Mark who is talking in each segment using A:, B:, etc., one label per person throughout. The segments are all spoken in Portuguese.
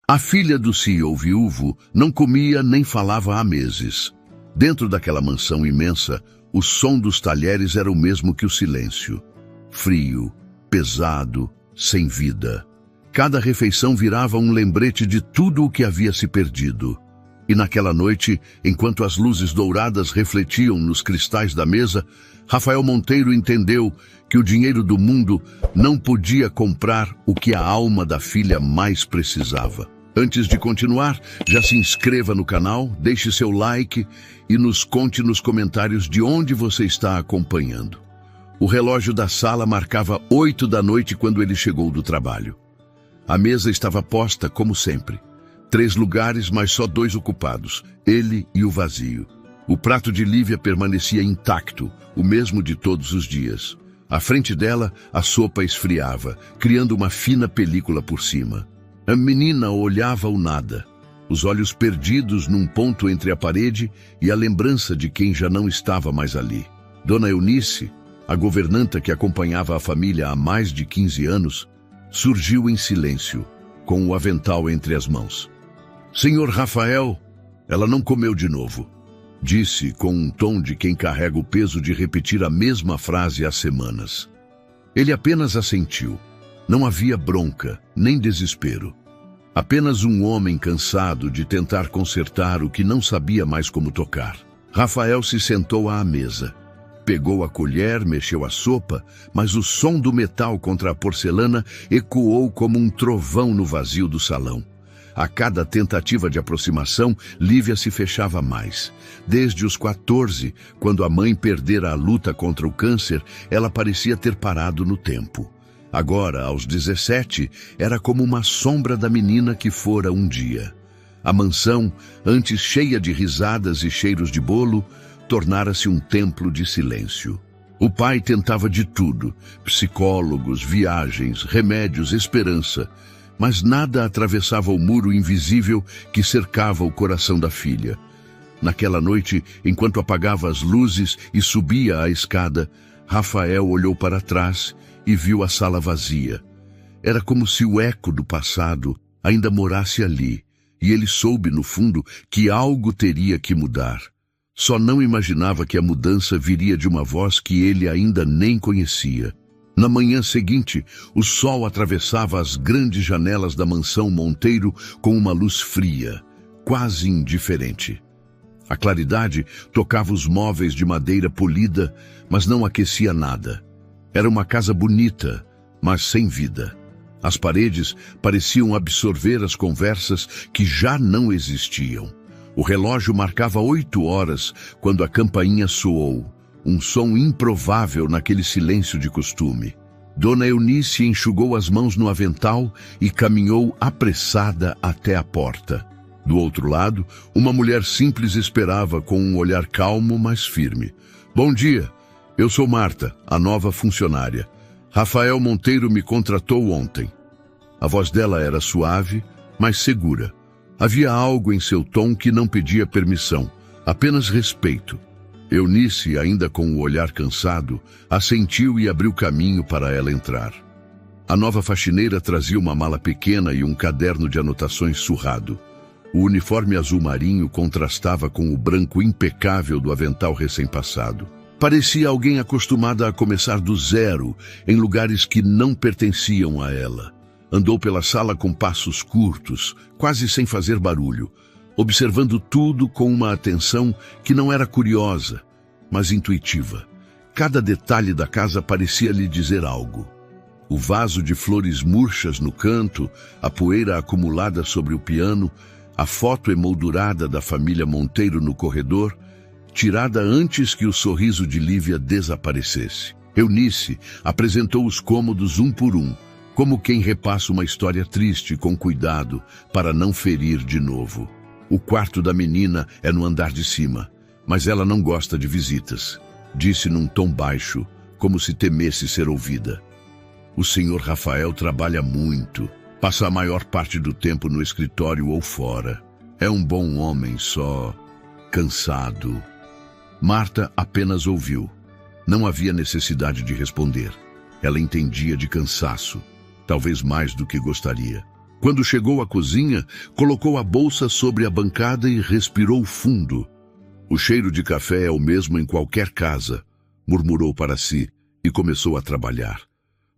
A: A filha do CEO viúvo não comia nem falava há meses. Dentro daquela mansão imensa, o som dos talheres era o mesmo que o silêncio. Frio, pesado, sem vida. Cada refeição virava um lembrete de tudo o que havia se perdido. E naquela noite, enquanto as luzes douradas refletiam nos cristais da mesa, Rafael Monteiro entendeu que o dinheiro do mundo não podia comprar o que a alma da filha mais precisava. Antes de continuar, já se inscreva no canal, deixe seu like e nos conte nos comentários de onde você está acompanhando. O relógio da sala marcava 8 da noite quando ele chegou do trabalho. A mesa estava posta como sempre. 3 lugares, mas só 2 ocupados, ele e o vazio. O prato de Lívia permanecia intacto, o mesmo de todos os dias. À frente dela, a sopa esfriava, criando uma fina película por cima. A menina olhava o nada, os olhos perdidos num ponto entre a parede e a lembrança de quem já não estava mais ali. Dona Eunice, a governanta que acompanhava a família há mais de 15 anos, surgiu em silêncio, com o avental entre as mãos. Senhor Rafael, ela não comeu de novo, disse com um tom de quem carrega o peso de repetir a mesma frase há semanas. Ele apenas assentiu. Não havia bronca, nem desespero. Apenas um homem cansado de tentar consertar o que não sabia mais como tocar. Rafael se sentou à mesa. Pegou a colher, mexeu a sopa, mas o som do metal contra a porcelana ecoou como um trovão no vazio do salão. A cada tentativa de aproximação, Lívia se fechava mais. Desde os 14, quando a mãe perdera a luta contra o câncer, ela parecia ter parado no tempo. Agora, aos 17, era como uma sombra da menina que fora um dia. A mansão, antes cheia de risadas e cheiros de bolo, tornara-se um templo de silêncio. O pai tentava de tudo, psicólogos, viagens, remédios, esperança, mas nada atravessava o muro invisível que cercava o coração da filha. Naquela noite, enquanto apagava as luzes e subia a escada, Rafael olhou para trás e viu a sala vazia. Era como se o eco do passado ainda morasse ali, e ele soube, no fundo, que algo teria que mudar. Só não imaginava que a mudança viria de uma voz que ele ainda nem conhecia. Na manhã seguinte, o sol atravessava as grandes janelas da mansão Monteiro com uma luz fria, quase indiferente. A claridade tocava os móveis de madeira polida, mas não aquecia nada. Era uma casa bonita, mas sem vida. As paredes pareciam absorver as conversas que já não existiam. O relógio marcava 8 horas quando a campainha soou, um som improvável naquele silêncio de costume. Dona Eunice enxugou as mãos no avental e caminhou apressada até a porta. Do outro lado, uma mulher simples esperava com um olhar calmo, mas firme. Bom dia, eu sou Marta, a nova funcionária. Rafael Monteiro me contratou ontem. A voz dela era suave, mas segura. Havia algo em seu tom que não pedia permissão, apenas respeito. Eunice, ainda com o olhar cansado, assentiu e abriu caminho para ela entrar. A nova faxineira trazia uma mala pequena e um caderno de anotações surrado. O uniforme azul marinho contrastava com o branco impecável do avental recém-passado. Parecia alguém acostumada a começar do zero, em lugares que não pertenciam a ela. Andou pela sala com passos curtos, quase sem fazer barulho, observando tudo com uma atenção que não era curiosa, mas intuitiva. Cada detalhe da casa parecia lhe dizer algo. O vaso de flores murchas no canto, a poeira acumulada sobre o piano, a foto emoldurada da família Monteiro no corredor, tirada antes que o sorriso de Lívia desaparecesse. Eunice apresentou os cômodos um por um, como quem repassa uma história triste com cuidado para não ferir de novo. O quarto da menina é no andar de cima, mas ela não gosta de visitas, disse num tom baixo, como se temesse ser ouvida. O senhor Rafael trabalha muito, passa a maior parte do tempo no escritório ou fora. É um bom homem, só cansado. Marta apenas ouviu. Não havia necessidade de responder. Ela entendia de cansaço, talvez mais do que gostaria. Quando chegou à cozinha, colocou a bolsa sobre a bancada e respirou fundo. O cheiro de café é o mesmo em qualquer casa, murmurou para si e começou a trabalhar.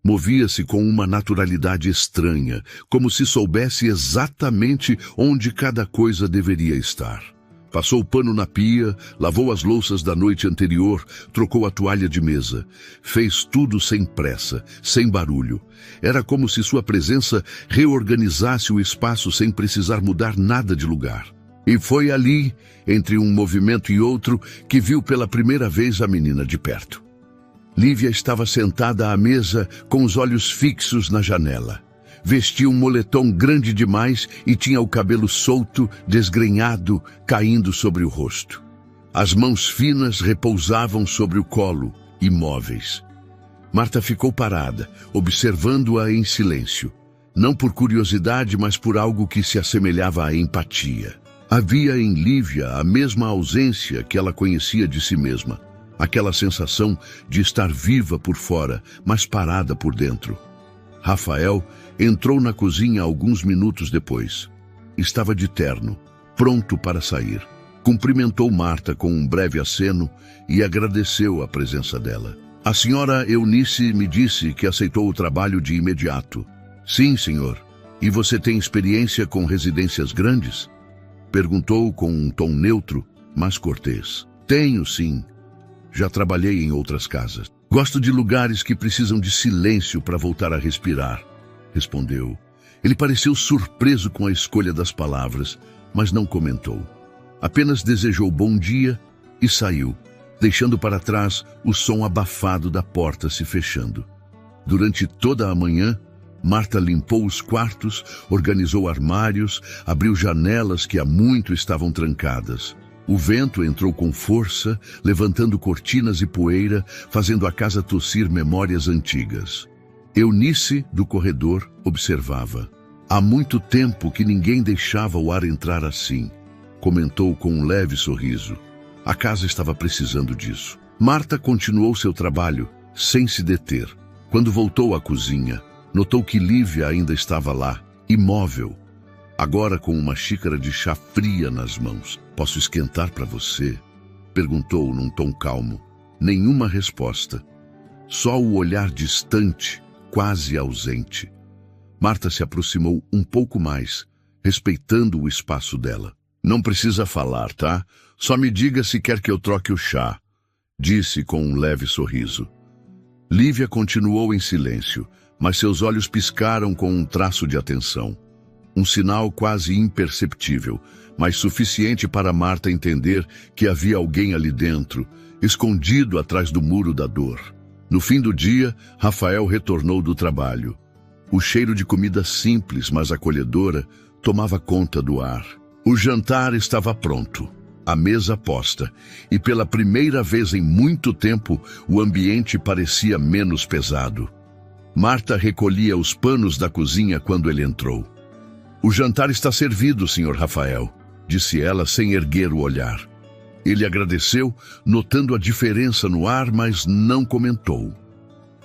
A: Movia-se com uma naturalidade estranha, como se soubesse exatamente onde cada coisa deveria estar. Passou o pano na pia, lavou as louças da noite anterior, trocou a toalha de mesa. Fez tudo sem pressa, sem barulho. Era como se sua presença reorganizasse o espaço sem precisar mudar nada de lugar. E foi ali, entre um movimento e outro, que viu pela primeira vez a menina de perto. Lívia estava sentada à mesa com os olhos fixos na janela. Vestia um moletom grande demais e tinha o cabelo solto, desgrenhado, caindo sobre o rosto. As mãos finas repousavam sobre o colo, imóveis. Marta ficou parada, observando-a em silêncio. Não por curiosidade, mas por algo que se assemelhava à empatia. Havia em Lívia a mesma ausência que ela conhecia de si mesma. Aquela sensação de estar viva por fora, mas parada por dentro. Rafael entrou na cozinha alguns minutos depois. Estava de terno, pronto para sair. Cumprimentou Marta com um breve aceno e agradeceu a presença dela. A senhora Eunice me disse que aceitou o trabalho de imediato. Sim, senhor. E você tem experiência com residências grandes? Perguntou com um tom neutro, mas cortês. Tenho, sim. Já trabalhei em outras casas. Gosto de lugares que precisam de silêncio para voltar a respirar, respondeu. Ele pareceu surpreso com a escolha das palavras, mas não comentou. Apenas desejou bom dia e saiu, deixando para trás o som abafado da porta se fechando. Durante toda a manhã, Marta limpou os quartos, organizou armários, abriu janelas que há muito estavam trancadas. O vento entrou com força, levantando cortinas e poeira, fazendo a casa tossir memórias antigas. Eunice, do corredor, observava. Há muito tempo que ninguém deixava o ar entrar assim, comentou com um leve sorriso. A casa estava precisando disso. Marta continuou seu trabalho, sem se deter. Quando voltou à cozinha, notou que Lívia ainda estava lá, imóvel, agora com uma xícara de chá fria nas mãos. Posso esquentar para você? Perguntou num tom calmo. Nenhuma resposta. Só o olhar distante, quase ausente. Marta se aproximou um pouco mais, respeitando o espaço dela. Não precisa falar, tá? Só me diga se quer que eu troque o chá, disse com um leve sorriso. Lívia continuou em silêncio, mas seus olhos piscaram com um traço de atenção. Um sinal quase imperceptível, mas suficiente para Marta entender que havia alguém ali dentro, escondido atrás do muro da dor. No fim do dia, Rafael retornou do trabalho. O cheiro de comida simples, mas acolhedora, tomava conta do ar. O jantar estava pronto, a mesa posta, e pela primeira vez em muito tempo, o ambiente parecia menos pesado. Marta recolhia os panos da cozinha quando ele entrou. O jantar está servido, Sr. Rafael, disse ela sem erguer o olhar. Ele agradeceu, notando a diferença no ar, mas não comentou.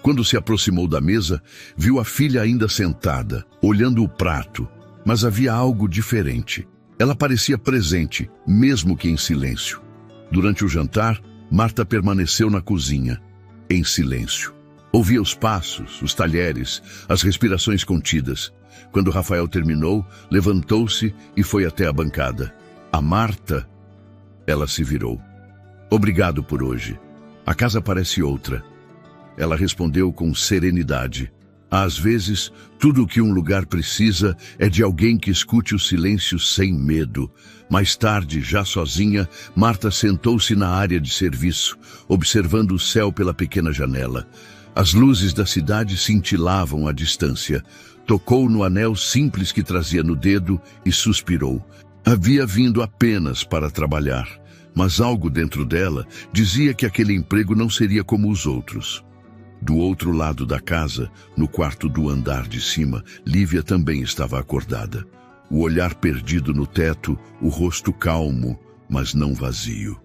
A: Quando se aproximou da mesa, viu a filha ainda sentada, olhando o prato, mas havia algo diferente. Ela parecia presente, mesmo que em silêncio. Durante o jantar, Marta permaneceu na cozinha, em silêncio. Ouvia os passos, os talheres, as respirações contidas. Quando Rafael terminou, levantou-se e foi até a bancada. A Marta, ela se virou. Obrigado por hoje. A casa parece outra. Ela respondeu com serenidade. Às vezes, tudo o que um lugar precisa é de alguém que escute o silêncio sem medo. Mais tarde, já sozinha, Marta sentou-se na área de serviço, observando o céu pela pequena janela. As luzes da cidade cintilavam à distância. Tocou no anel simples que trazia no dedo e suspirou. Havia vindo apenas para trabalhar, mas algo dentro dela dizia que aquele emprego não seria como os outros. Do outro lado da casa, no quarto do andar de cima, Lívia também estava acordada. O olhar perdido no teto, o rosto calmo, mas não vazio.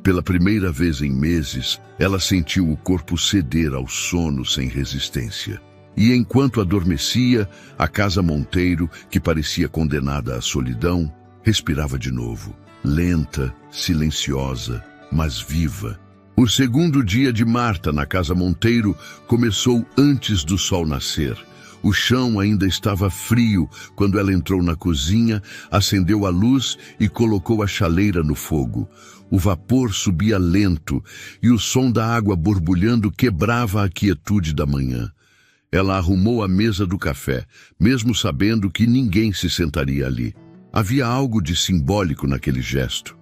A: Pela primeira vez em meses, ela sentiu o corpo ceder ao sono sem resistência. E enquanto adormecia, a casa Monteiro, que parecia condenada à solidão, respirava de novo, lenta, silenciosa, mas viva. O segundo dia de Marta na casa Monteiro começou antes do sol nascer. O chão ainda estava frio quando ela entrou na cozinha, acendeu a luz e colocou a chaleira no fogo. O vapor subia lento e o som da água borbulhando quebrava a quietude da manhã. Ela arrumou a mesa do café, mesmo sabendo que ninguém se sentaria ali. Havia algo de simbólico naquele gesto.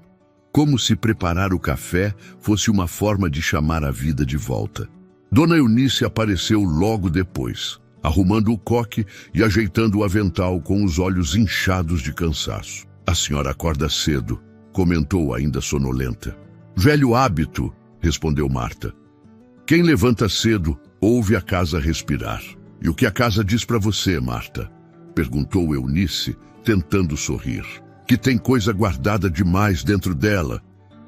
A: Como se preparar o café fosse uma forma de chamar a vida de volta. Dona Eunice apareceu logo depois, arrumando o coque e ajeitando o avental com os olhos inchados de cansaço. A senhora acorda cedo, comentou ainda sonolenta. Velho hábito, respondeu Marta. Quem levanta cedo, ouve a casa respirar. E o que a casa diz para você, Marta? Perguntou Eunice, tentando sorrir. Que tem coisa guardada demais dentro dela,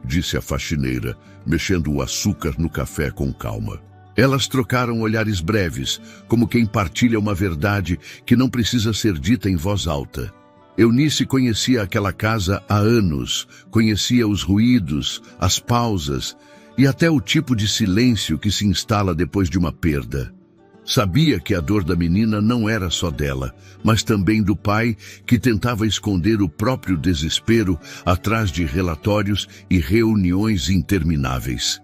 A: disse a faxineira, mexendo o açúcar no café com calma. Elas trocaram olhares breves, como quem partilha uma verdade que não precisa ser dita em voz alta. Eunice conhecia aquela casa há anos, conhecia os ruídos, as pausas e até o tipo de silêncio que se instala depois de uma perda. Sabia que a dor da menina não era só dela, mas também do pai, que tentava esconder o próprio desespero atrás de relatórios e reuniões intermináveis.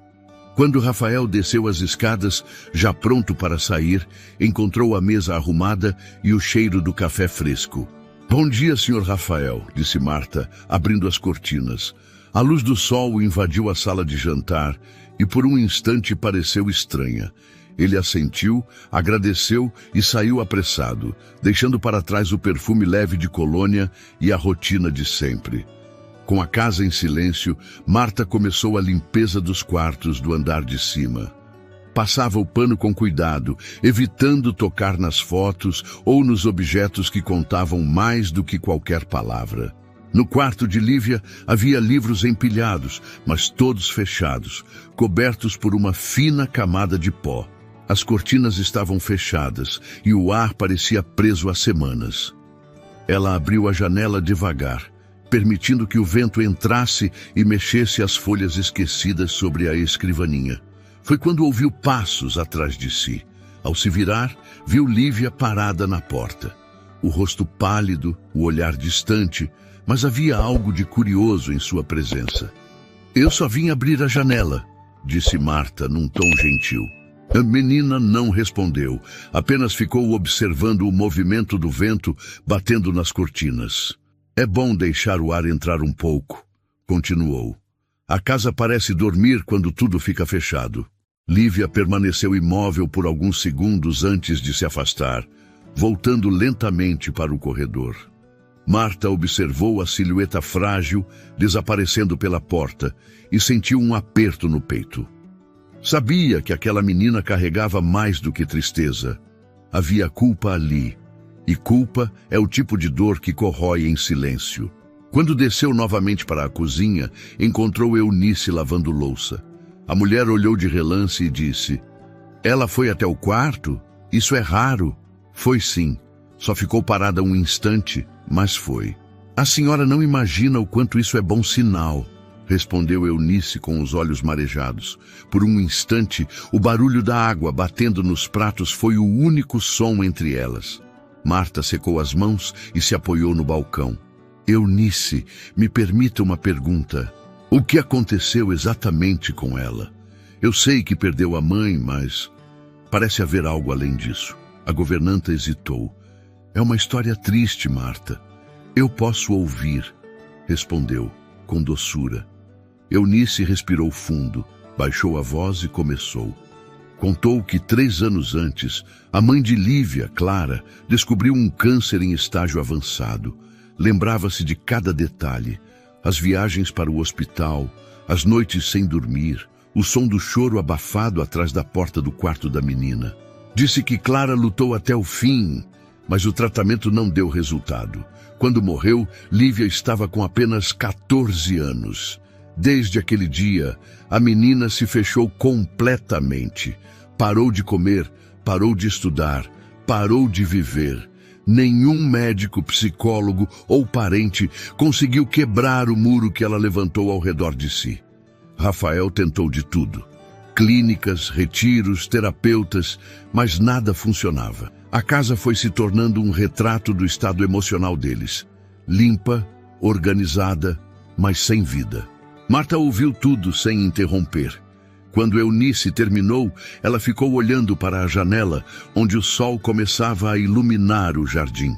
A: Quando Rafael desceu as escadas, já pronto para sair, encontrou a mesa arrumada e o cheiro do café fresco. Bom dia, Sr. Rafael, disse Marta, abrindo as cortinas. A luz do sol invadiu a sala de jantar e por um instante pareceu estranha. Ele assentiu, agradeceu e saiu apressado, deixando para trás o perfume leve de colônia e a rotina de sempre. Com a casa em silêncio, Marta começou a limpeza dos quartos do andar de cima. Passava o pano com cuidado, evitando tocar nas fotos ou nos objetos que contavam mais do que qualquer palavra. No quarto de Lívia havia livros empilhados, mas todos fechados, cobertos por uma fina camada de pó. As cortinas estavam fechadas e o ar parecia preso há semanas. Ela abriu a janela devagar, permitindo que o vento entrasse e mexesse as folhas esquecidas sobre a escrivaninha. Foi quando ouviu passos atrás de si. Ao se virar, viu Lívia parada na porta. O rosto pálido, o olhar distante, mas havia algo de curioso em sua presença. Eu só vim abrir a janela, disse Marta num tom gentil. A menina não respondeu, apenas ficou observando o movimento do vento batendo nas cortinas. É bom deixar o ar entrar um pouco, continuou. A casa parece dormir quando tudo fica fechado. Lívia permaneceu imóvel por alguns segundos antes de se afastar, voltando lentamente para o corredor. Marta observou a silhueta frágil desaparecendo pela porta e sentiu um aperto no peito. Sabia que aquela menina carregava mais do que tristeza. Havia culpa ali, e culpa é o tipo de dor que corrói em silêncio. Quando desceu novamente para a cozinha, encontrou Eunice lavando louça. A mulher olhou de relance e disse: Ela foi até o quarto? Isso é raro. Foi sim. Só ficou parada um instante, mas foi. A senhora não imagina o quanto isso é bom sinal, respondeu Eunice com os olhos marejados. Por um instante, o barulho da água batendo nos pratos foi o único som entre elas. Marta secou as mãos e se apoiou no balcão. Eunice, me permita uma pergunta. O que aconteceu exatamente com ela? Eu sei que perdeu a mãe, mas parece haver algo além disso. A governanta hesitou. É uma história triste, Marta. Eu posso ouvir, respondeu, com doçura. Eunice respirou fundo, baixou a voz e começou. Contou que 3 anos antes, a mãe de Lívia, Clara, descobriu um câncer em estágio avançado. Lembrava-se de cada detalhe, as viagens para o hospital, as noites sem dormir, o som do choro abafado atrás da porta do quarto da menina. Disse que Clara lutou até o fim, mas o tratamento não deu resultado. Quando morreu, Lívia estava com apenas 14 anos. Desde aquele dia, a menina se fechou completamente. Parou de comer, parou de estudar, parou de viver. Nenhum médico, psicólogo ou parente conseguiu quebrar o muro que ela levantou ao redor de si. Rafael tentou de tudo. Clínicas, retiros, terapeutas, mas nada funcionava. A casa foi se tornando um retrato do estado emocional deles. Limpa, organizada, mas sem vida. Marta ouviu tudo sem interromper. Quando Eunice terminou, ela ficou olhando para a janela, onde o sol começava a iluminar o jardim.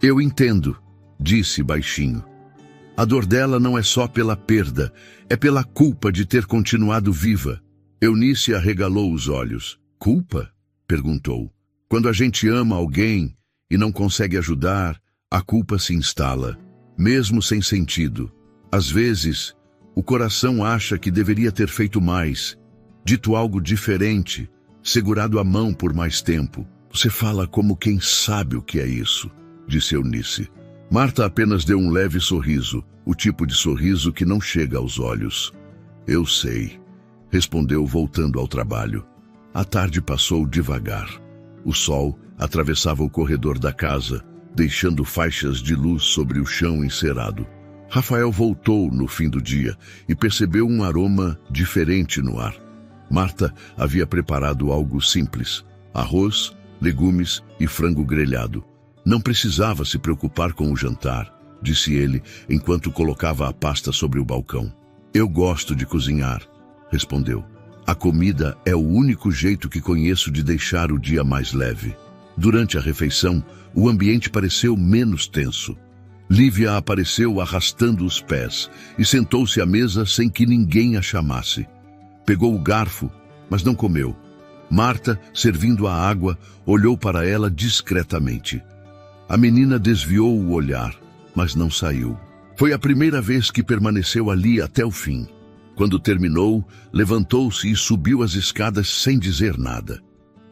A: Eu entendo, disse baixinho. A dor dela não é só pela perda, é pela culpa de ter continuado viva. Eunice arregalou os olhos. Culpa? Perguntou. Quando a gente ama alguém e não consegue ajudar, a culpa se instala, mesmo sem sentido. Às vezes, o coração acha que deveria ter feito mais, dito algo diferente, segurado a mão por mais tempo. Você fala como quem sabe o que é isso, disse Eunice. Marta apenas deu um leve sorriso, o tipo de sorriso que não chega aos olhos. Eu sei, respondeu voltando ao trabalho. A tarde passou devagar. O sol atravessava o corredor da casa, deixando faixas de luz sobre o chão encerado. Rafael voltou no fim do dia e percebeu um aroma diferente no ar. Marta havia preparado algo simples: arroz, legumes e frango grelhado. Não precisava se preocupar com o jantar, disse ele, enquanto colocava a pasta sobre o balcão. Eu gosto de cozinhar, respondeu. A comida é o único jeito que conheço de deixar o dia mais leve. Durante a refeição, o ambiente pareceu menos tenso. Lívia apareceu arrastando os pés e sentou-se à mesa sem que ninguém a chamasse. Pegou o garfo, mas não comeu. Marta, servindo a água, olhou para ela discretamente. A menina desviou o olhar, mas não saiu. Foi a primeira vez que permaneceu ali até o fim. Quando terminou, levantou-se e subiu as escadas sem dizer nada.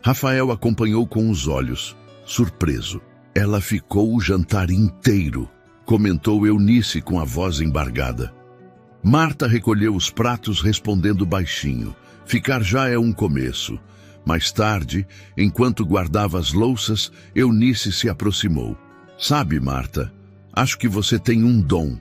A: Rafael acompanhou com os olhos, surpreso. Ela ficou o jantar inteiro, comentou Eunice com a voz embargada. Marta recolheu os pratos respondendo baixinho. Ficar já é um começo. Mais tarde, enquanto guardava as louças, Eunice se aproximou. Sabe, Marta, acho que você tem um dom.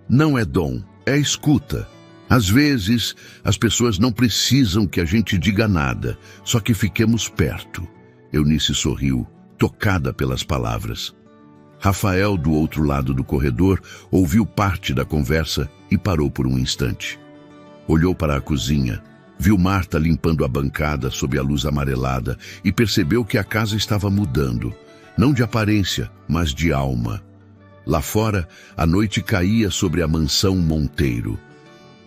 A: Não é dom, é escuta. Às vezes, as pessoas não precisam que a gente diga nada, só que fiquemos perto. Eunice sorriu, tocada pelas palavras. Rafael, do outro lado do corredor, ouviu parte da conversa e parou por um instante. Olhou para a cozinha, viu Marta limpando a bancada sob a luz amarelada e percebeu que a casa estava mudando, não de aparência, mas de alma. Lá fora, a noite caía sobre a mansão Monteiro.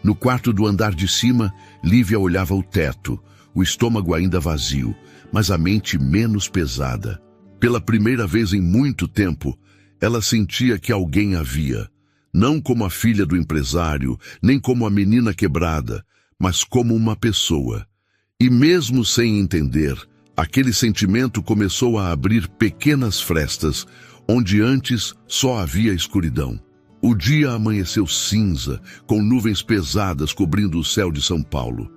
A: No quarto do andar de cima, Lívia olhava o teto, o estômago ainda vazio, mas a mente menos pesada. Pela primeira vez em muito tempo, ela sentia que alguém havia, não como a filha do empresário, nem como a menina quebrada, mas como uma pessoa. E mesmo sem entender, aquele sentimento começou a abrir pequenas frestas, onde antes só havia escuridão. O dia amanheceu cinza, com nuvens pesadas cobrindo o céu de São Paulo.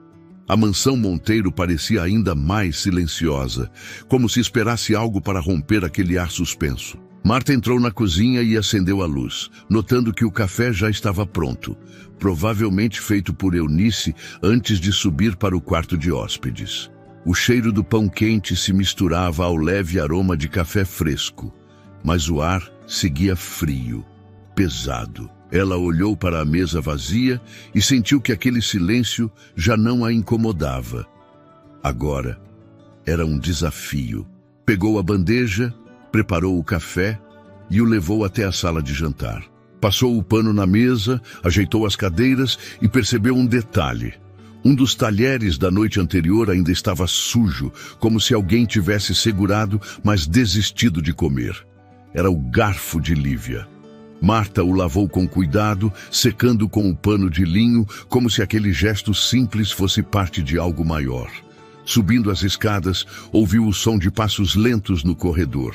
A: A mansão Monteiro parecia ainda mais silenciosa, como se esperasse algo para romper aquele ar suspenso. Marta entrou na cozinha e acendeu a luz, notando que o café já estava pronto, provavelmente feito por Eunice antes de subir para o quarto de hóspedes. O cheiro do pão quente se misturava ao leve aroma de café fresco, mas o ar seguia frio, pesado. Ela olhou para a mesa vazia e sentiu que aquele silêncio já não a incomodava. Agora era um desafio. Pegou a bandeja, preparou o café e o levou até a sala de jantar. Passou o pano na mesa, ajeitou as cadeiras e percebeu um detalhe. Um dos talheres da noite anterior ainda estava sujo, como se alguém tivesse segurado, mas desistido de comer. Era o garfo de Lívia. Marta o lavou com cuidado, secando com o pano de linho, como se aquele gesto simples fosse parte de algo maior. Subindo as escadas, ouviu o som de passos lentos no corredor.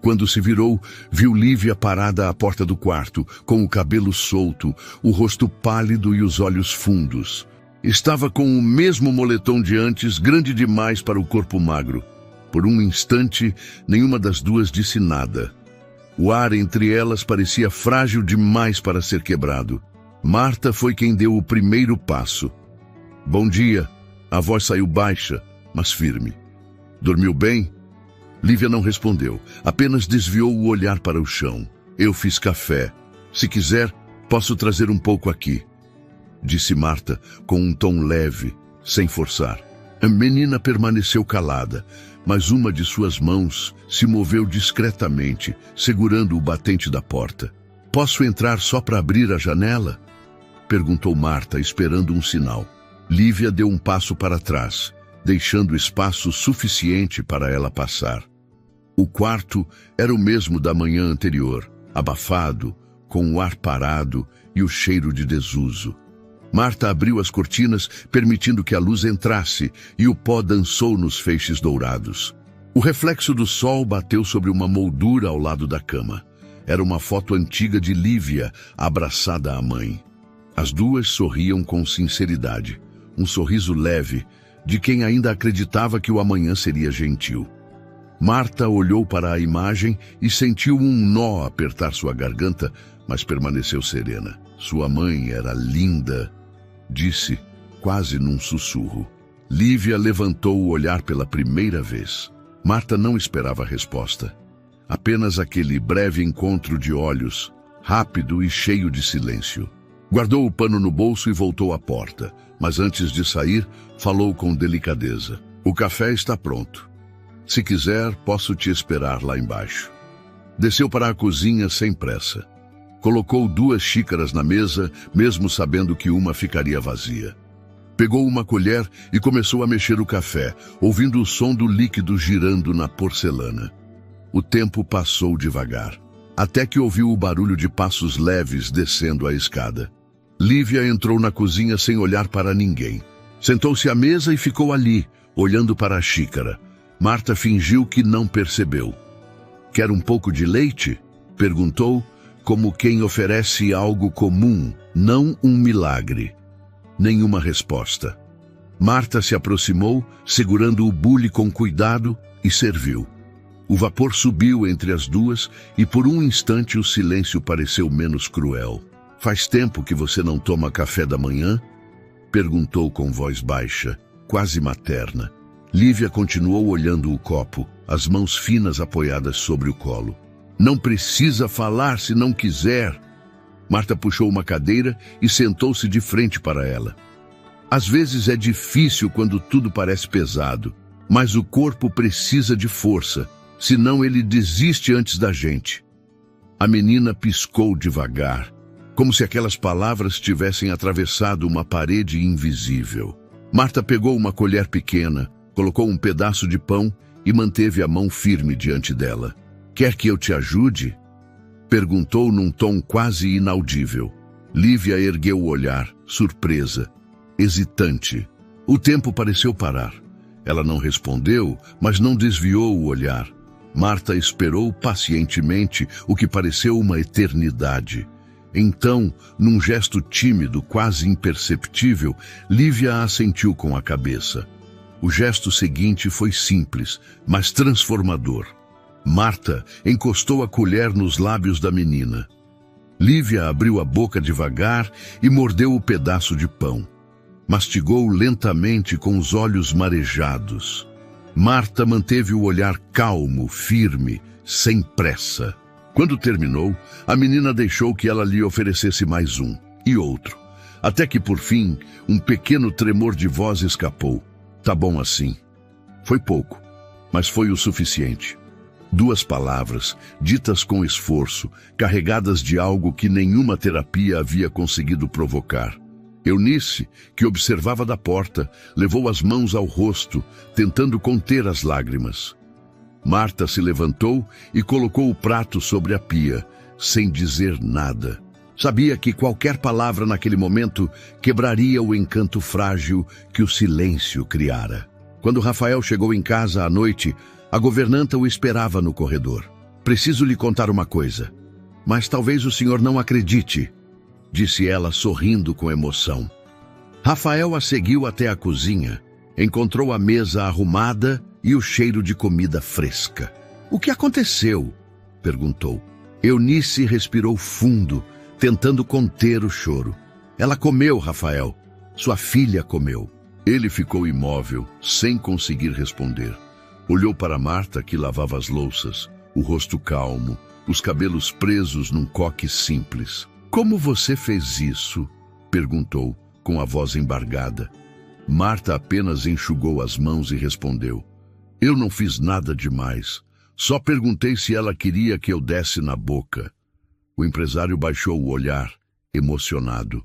A: Quando se virou, viu Lívia parada à porta do quarto, com o cabelo solto, o rosto pálido e os olhos fundos. Estava com o mesmo moletom de antes, grande demais para o corpo magro. Por um instante, nenhuma das duas disse nada. O ar entre elas parecia frágil demais para ser quebrado. Marta foi quem deu o primeiro passo. Bom dia. A voz saiu baixa, mas firme. Dormiu bem? Lívia não respondeu, apenas desviou o olhar para o chão. Eu fiz café. Se quiser, posso trazer um pouco aqui, disse Marta com um tom leve, sem forçar. A menina permaneceu calada, mas uma de suas mãos se moveu discretamente, segurando o batente da porta. Posso entrar só para abrir a janela? Perguntou Marta, esperando um sinal. Lívia deu um passo para trás, deixando espaço suficiente para ela passar. O quarto era o mesmo da manhã anterior, abafado, com o ar parado e o cheiro de desuso. Marta abriu as cortinas, permitindo que a luz entrasse, e o pó dançou nos feixes dourados. O reflexo do sol bateu sobre uma moldura ao lado da cama. Era uma foto antiga de Lívia, abraçada à mãe. As duas sorriam com sinceridade, um sorriso leve, de quem ainda acreditava que o amanhã seria gentil. Marta olhou para a imagem e sentiu um nó apertar sua garganta, mas permaneceu serena. Sua mãe era linda, disse, quase num sussurro. Lívia levantou o olhar pela primeira vez. Marta não esperava a resposta. Apenas aquele breve encontro de olhos, rápido e cheio de silêncio. Guardou o pano no bolso e voltou à porta, mas antes de sair, falou com delicadeza. O café está pronto. Se quiser, posso te esperar lá embaixo. Desceu para a cozinha sem pressa. Colocou 2 xícaras na mesa, mesmo sabendo que uma ficaria vazia. Pegou uma colher e começou a mexer o café, ouvindo o som do líquido girando na porcelana. O tempo passou devagar, até que ouviu o barulho de passos leves descendo a escada. Lívia entrou na cozinha sem olhar para ninguém. Sentou-se à mesa e ficou ali, olhando para a xícara. Marta fingiu que não percebeu. Quer um pouco de leite? Perguntou, como quem oferece algo comum, não um milagre. Nenhuma resposta. Marta se aproximou, segurando o bule com cuidado, e serviu. O vapor subiu entre as duas e por um instante o silêncio pareceu menos cruel. Faz tempo que você não toma café da manhã? Perguntou com voz baixa, quase materna. Lívia continuou olhando o copo, as mãos finas apoiadas sobre o colo. Não precisa falar se não quiser. Marta puxou uma cadeira e sentou-se de frente para ela. Às vezes é difícil quando tudo parece pesado, mas o corpo precisa de força, senão ele desiste antes da gente. A menina piscou devagar, como se aquelas palavras tivessem atravessado uma parede invisível. Marta pegou uma colher pequena, colocou um pedaço de pão e manteve a mão firme diante dela. Quer que eu te ajude? Perguntou num tom quase inaudível. Lívia ergueu o olhar, surpresa, hesitante. O tempo pareceu parar. Ela não respondeu, mas não desviou o olhar. Marta esperou pacientemente, o que pareceu uma eternidade. Então, num gesto tímido, quase imperceptível, Lívia assentiu com a cabeça. O gesto seguinte foi simples, mas transformador. Marta encostou a colher nos lábios da menina. Lívia abriu a boca devagar e mordeu o pedaço de pão. Mastigou lentamente com os olhos marejados. Marta manteve o olhar calmo, firme, sem pressa. Quando terminou, a menina deixou que ela lhe oferecesse mais um, e outro. Até que, por fim, um pequeno tremor de voz escapou. Tá bom assim. Foi pouco, mas foi o suficiente. 2 palavras, ditas com esforço, carregadas de algo que nenhuma terapia havia conseguido provocar. Eunice, que observava da porta, levou as mãos ao rosto, tentando conter as lágrimas. Marta se levantou e colocou o prato sobre a pia, sem dizer nada. Sabia que qualquer palavra naquele momento quebraria o encanto frágil que o silêncio criara. Quando Rafael chegou em casa à noite, a governanta o esperava no corredor. Preciso lhe contar uma coisa. Mas talvez o senhor não acredite, disse ela sorrindo com emoção. Rafael a seguiu até a cozinha, encontrou a mesa arrumada e o cheiro de comida fresca. "O que aconteceu?" perguntou. Eunice respirou fundo, tentando conter o choro. "Ela comeu, Rafael. Sua filha comeu." Ele ficou imóvel, sem conseguir responder. Olhou para Marta, que lavava as louças, o rosto calmo, os cabelos presos num coque simples. "Como você fez isso?" perguntou, com a voz embargada. Marta apenas enxugou as mãos e respondeu: "Eu não fiz nada demais. Só perguntei se ela queria que eu desse na boca." O empresário baixou o olhar, emocionado.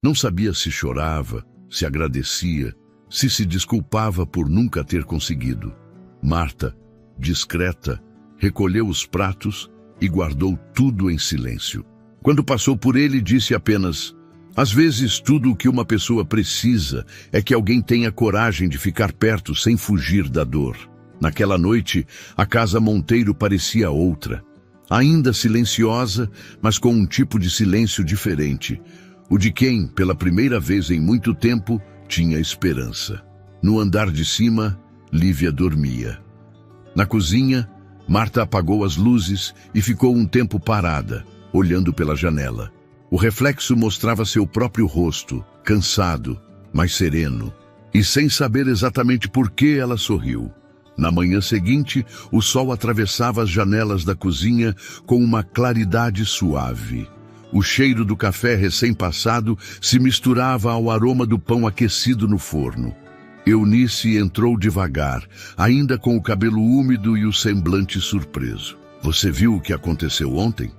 A: Não sabia se chorava, se agradecia, se desculpava por nunca ter conseguido. Marta, discreta, recolheu os pratos e guardou tudo em silêncio. Quando passou por ele, disse apenas: "Às vezes tudo o que uma pessoa precisa é que alguém tenha coragem de ficar perto sem fugir da dor." Naquela noite, a casa Monteiro parecia outra. Ainda silenciosa, mas com um tipo de silêncio diferente. O de quem, pela primeira vez em muito tempo, tinha esperança. No andar de cima, Lívia dormia. Na cozinha, Marta apagou as luzes e ficou um tempo parada, olhando pela janela. O reflexo mostrava seu próprio rosto, cansado, mas sereno. E sem saber exatamente por que ela sorriu. Na manhã seguinte, o sol atravessava as janelas da cozinha com uma claridade suave. O cheiro do café recém-passado se misturava ao aroma do pão aquecido no forno. Eunice entrou devagar, ainda com o cabelo úmido e o semblante surpreso. "Você viu o que aconteceu ontem?"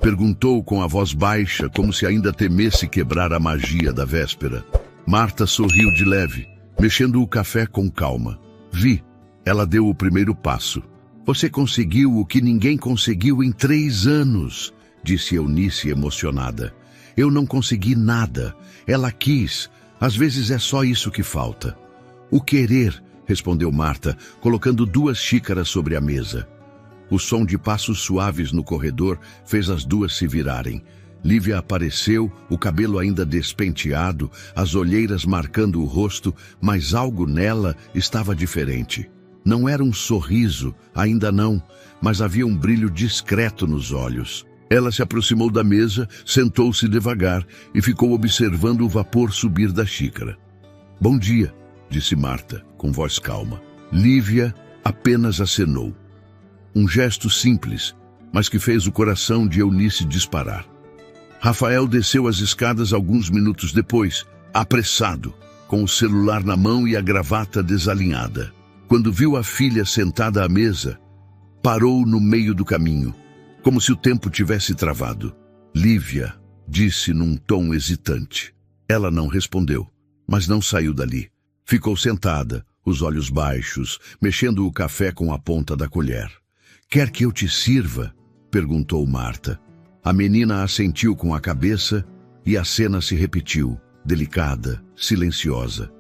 A: perguntou com a voz baixa, como se ainda temesse quebrar a magia da véspera. Marta sorriu de leve, mexendo o café com calma. "Vi." Ela deu o primeiro passo. "Você conseguiu o que ninguém conseguiu em 3 anos, disse Eunice emocionada. "Eu não consegui nada. Ela quis. Às vezes é só isso que falta." "O querer", respondeu Marta, colocando 2 xícaras sobre a mesa. O som de passos suaves no corredor fez as duas se virarem. Lívia apareceu, o cabelo ainda despenteado, as olheiras marcando o rosto, mas algo nela estava diferente. Não era um sorriso, ainda não, mas havia um brilho discreto nos olhos. Ela se aproximou da mesa, sentou-se devagar e ficou observando o vapor subir da xícara. "Bom dia", disse Marta, com voz calma. Lívia apenas acenou. Um gesto simples, mas que fez o coração de Eunice disparar. Rafael desceu as escadas alguns minutos depois, apressado, com o celular na mão e a gravata desalinhada. Quando viu a filha sentada à mesa, parou no meio do caminho, como se o tempo tivesse travado. "Lívia", disse num tom hesitante. Ela não respondeu, mas não saiu dali. Ficou sentada, os olhos baixos, mexendo o café com a ponta da colher. "Quer que eu te sirva?" perguntou Marta. A menina assentiu com a cabeça e a cena se repetiu, delicada, silenciosa.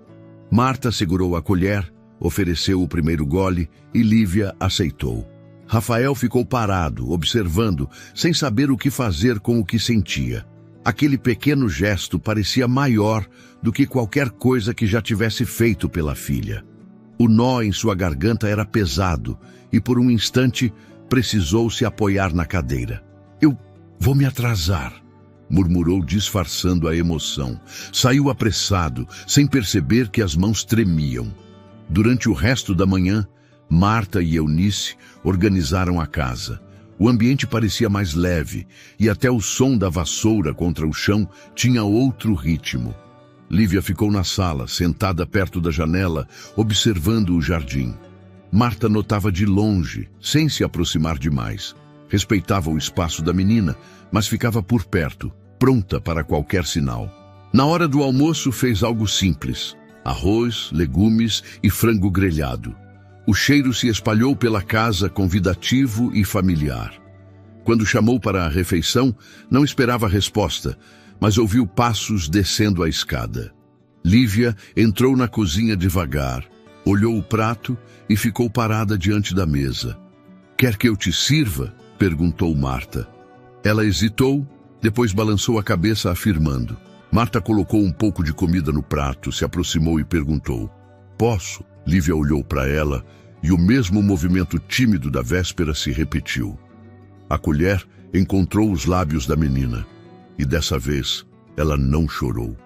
A: Marta segurou a colher, ofereceu o primeiro gole e Lívia aceitou. Rafael ficou parado, observando, sem saber o que fazer com o que sentia. Aquele pequeno gesto parecia maior do que qualquer coisa que já tivesse feito pela filha. O nó em sua garganta era pesado e, por um instante, precisou se apoiar na cadeira. "Eu vou me atrasar", murmurou disfarçando a emoção. Saiu apressado, sem perceber que as mãos tremiam. Durante o resto da manhã, Marta e Eunice organizaram a casa. O ambiente parecia mais leve e até o som da vassoura contra o chão tinha outro ritmo. Lívia ficou na sala, sentada perto da janela, observando o jardim. Marta notava de longe, sem se aproximar demais. Respeitava o espaço da menina, mas ficava por perto, pronta para qualquer sinal. Na hora do almoço fez algo simples: arroz, legumes e frango grelhado. O cheiro se espalhou pela casa, convidativo e familiar. Quando chamou para a refeição, não esperava resposta, mas ouviu passos descendo a escada. Lívia entrou na cozinha devagar, olhou o prato e ficou parada diante da mesa. "Quer que eu te sirva?" perguntou Marta. Ela hesitou, depois balançou a cabeça afirmando. Marta colocou um pouco de comida no prato, se aproximou e perguntou: "Posso?" Lívia olhou para ela e o mesmo movimento tímido da véspera se repetiu. A colher encontrou os lábios da menina, e dessa vez ela não chorou.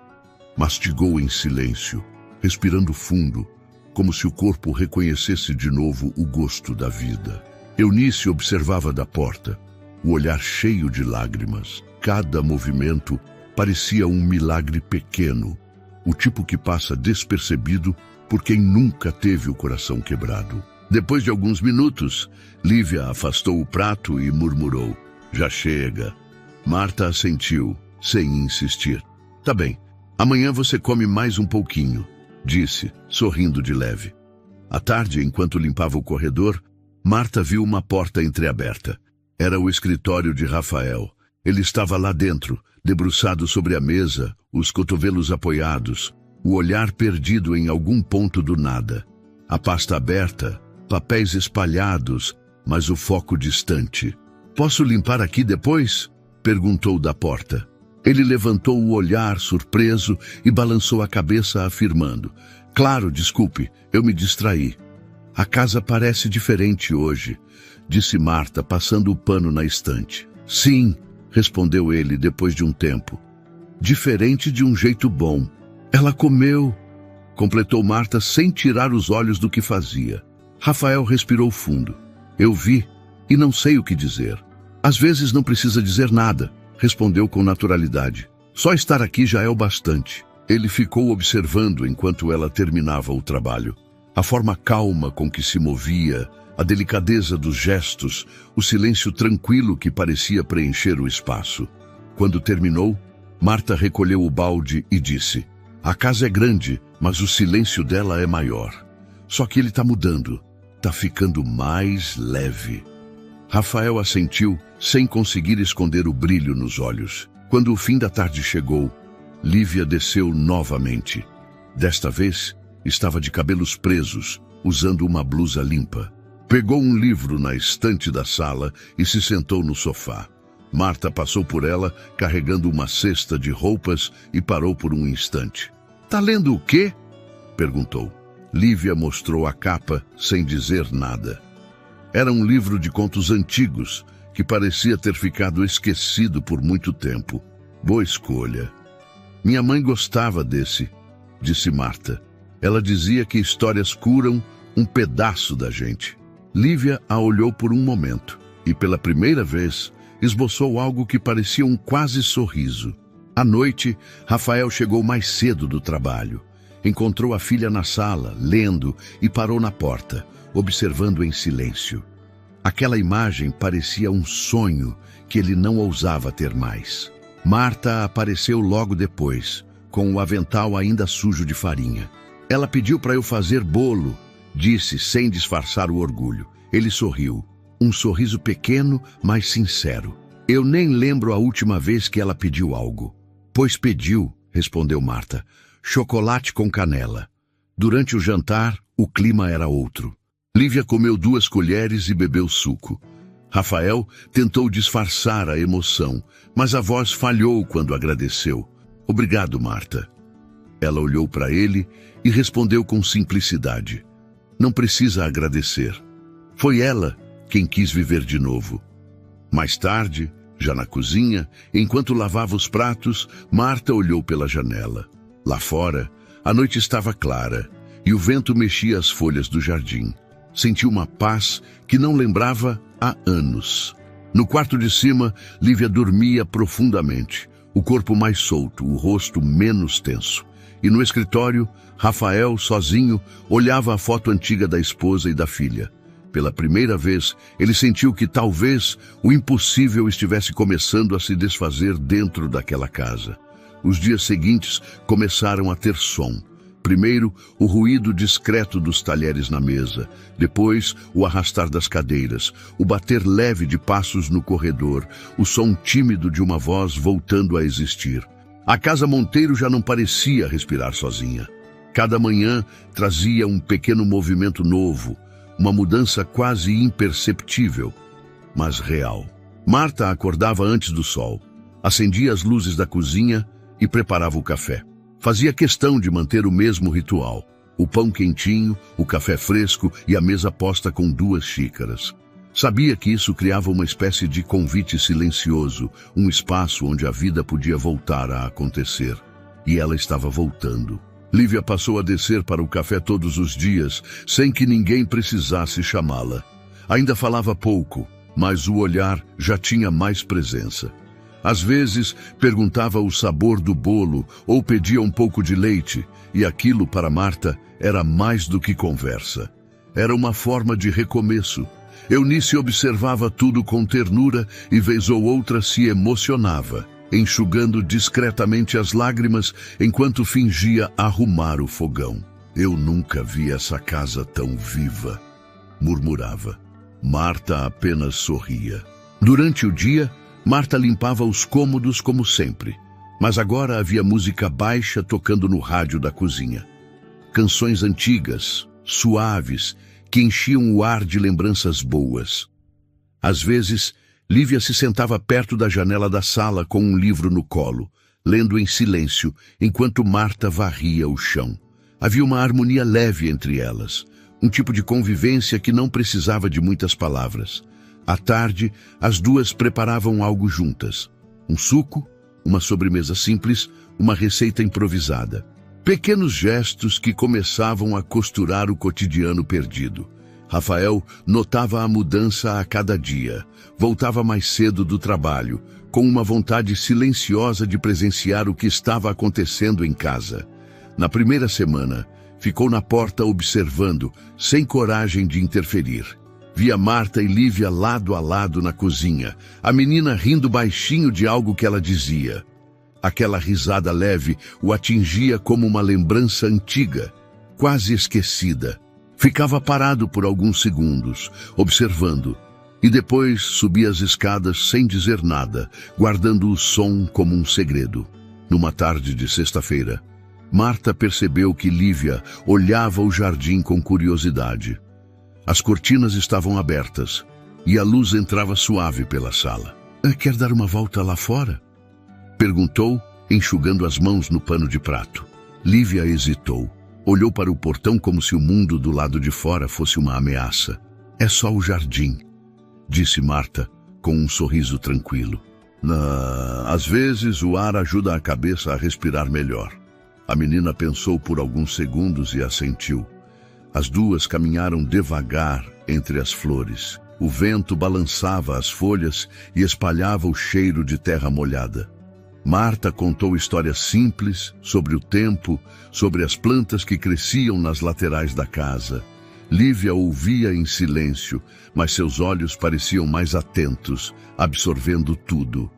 A: Mastigou em silêncio, respirando fundo, como se o corpo reconhecesse de novo o gosto da vida. Eunice observava da porta, o olhar cheio de lágrimas. Cada movimento parecia um milagre pequeno, o tipo que passa despercebido por quem nunca teve o coração quebrado. Depois de alguns minutos, Lívia afastou o prato e murmurou: "Já chega." Marta assentiu, sem insistir. "Tá bem, amanhã você come mais um pouquinho", disse, sorrindo de leve. À tarde, enquanto limpava o corredor, Marta viu uma porta entreaberta. Era o escritório de Rafael. Ele estava lá dentro, debruçado sobre a mesa, os cotovelos apoiados, o olhar perdido em algum ponto do nada. A pasta aberta, papéis espalhados, mas o foco distante. "Posso limpar aqui depois?" perguntou da porta. Ele levantou o olhar, surpreso, e balançou a cabeça, afirmando: "Claro, desculpe, eu me distraí." "A casa parece diferente hoje", disse Marta, passando o pano na estante. "Sim", respondeu ele depois de um tempo. "Diferente de um jeito bom." "Ela comeu", completou Marta sem tirar os olhos do que fazia. Rafael respirou fundo. "Eu vi e não sei o que dizer." "Às vezes não precisa dizer nada", respondeu com naturalidade. "Só estar aqui já é o bastante." Ele ficou observando enquanto ela terminava o trabalho. A forma calma com que se movia, a delicadeza dos gestos, o silêncio tranquilo que parecia preencher o espaço. Quando terminou, Marta recolheu o balde e disse: "A casa é grande, mas o silêncio dela é maior. Só que ele está mudando, está ficando mais leve." Rafael assentiu, sem conseguir esconder o brilho nos olhos. Quando o fim da tarde chegou, Lívia desceu novamente. Desta vez, estava de cabelos presos, usando uma blusa limpa. Pegou um livro na estante da sala e se sentou no sofá. Marta passou por ela, carregando uma cesta de roupas, e parou por um instante. "Tá lendo o quê?" perguntou. Lívia mostrou a capa sem dizer nada. Era um livro de contos antigos, que parecia ter ficado esquecido por muito tempo. "Boa escolha." "Minha mãe gostava desse", disse Marta. "Ela dizia que histórias curam um pedaço da gente." Lívia a olhou por um momento e, pela primeira vez, esboçou algo que parecia um quase sorriso. À noite, Rafael chegou mais cedo do trabalho. Encontrou a filha na sala, lendo, e parou na porta, observando em silêncio. Aquela imagem parecia um sonho que ele não ousava ter mais. Marta apareceu logo depois, com o avental ainda sujo de farinha. "Ela pediu para eu fazer bolo", disse sem disfarçar o orgulho. Ele sorriu. Um sorriso pequeno, mas sincero. "Eu nem lembro a última vez que ela pediu algo." "Pois pediu", respondeu Marta. "Chocolate com canela." Durante o jantar, o clima era outro. Lívia comeu 2 colheres e bebeu suco. Rafael tentou disfarçar a emoção, mas a voz falhou quando agradeceu. "Obrigado, Marta." Ela olhou para ele e respondeu com simplicidade: "Não precisa agradecer. Foi ela quem quis viver de novo." Mais tarde, já na cozinha, enquanto lavava os pratos, Marta olhou pela janela. Lá fora, a noite estava clara e o vento mexia as folhas do jardim. Sentiu uma paz que não lembrava há anos. No quarto de cima, Lívia dormia profundamente, o corpo mais solto, o rosto menos tenso. E no escritório, Rafael, sozinho, olhava a foto antiga da esposa e da filha. Pela primeira vez, ele sentiu que talvez o impossível estivesse começando a se desfazer dentro daquela casa. Os dias seguintes começaram a ter som. Primeiro, o ruído discreto dos talheres na mesa. Depois, o arrastar das cadeiras, o bater leve de passos no corredor, o som tímido de uma voz voltando a existir. A casa Monteiro já não parecia respirar sozinha. Cada manhã trazia um pequeno movimento novo, uma mudança quase imperceptível, mas real. Marta acordava antes do sol, acendia as luzes da cozinha e preparava o café. Fazia questão de manter o mesmo ritual. O pão quentinho, o café fresco e a mesa posta com 2 xícaras. Sabia que isso criava uma espécie de convite silencioso, um espaço onde a vida podia voltar a acontecer. E ela estava voltando. Lívia passou a descer para o café todos os dias, sem que ninguém precisasse chamá-la. Ainda falava pouco, mas o olhar já tinha mais presença. Às vezes, perguntava o sabor do bolo ou pedia um pouco de leite, e aquilo para Marta era mais do que conversa. Era uma forma de recomeço. Eunice observava tudo com ternura e vez ou outra se emocionava, enxugando discretamente as lágrimas enquanto fingia arrumar o fogão. Eu nunca vi essa casa tão viva, murmurava. Marta apenas sorria. Durante o dia, Marta limpava os cômodos como sempre, mas agora havia música baixa tocando no rádio da cozinha. Canções antigas, suaves, que enchiam o ar de lembranças boas. Às vezes, Lívia se sentava perto da janela da sala com um livro no colo, lendo em silêncio, enquanto Marta varria o chão. Havia uma harmonia leve entre elas, um tipo de convivência que não precisava de muitas palavras. À tarde, as duas preparavam algo juntas. Um suco, uma sobremesa simples, uma receita improvisada. Pequenos gestos que começavam a costurar o cotidiano perdido. Rafael notava a mudança a cada dia. Voltava mais cedo do trabalho, com uma vontade silenciosa de presenciar o que estava acontecendo em casa. Na primeira semana, ficou na porta observando, sem coragem de interferir. Via Marta e Lívia lado a lado na cozinha, a menina rindo baixinho de algo que ela dizia. Aquela risada leve o atingia como uma lembrança antiga, quase esquecida. Ficava parado por alguns segundos, observando, e depois subia as escadas sem dizer nada, guardando o som como um segredo. Numa tarde de sexta-feira, Marta percebeu que Lívia olhava o jardim com curiosidade. As cortinas estavam abertas e a luz entrava suave pela sala. Quer dar uma volta lá fora? Perguntou, enxugando as mãos no pano de prato. Lívia hesitou. Olhou para o portão como se o mundo do lado de fora fosse uma ameaça. É só o jardim, disse Marta, com um sorriso tranquilo. Às vezes o ar ajuda a cabeça a respirar melhor. A menina pensou por alguns segundos e assentiu. As duas caminharam devagar entre as flores. O vento balançava as folhas e espalhava o cheiro de terra molhada. Marta contou histórias simples sobre o tempo, sobre as plantas que cresciam nas laterais da casa. Lívia ouvia em silêncio, mas seus olhos pareciam mais atentos, absorvendo tudo.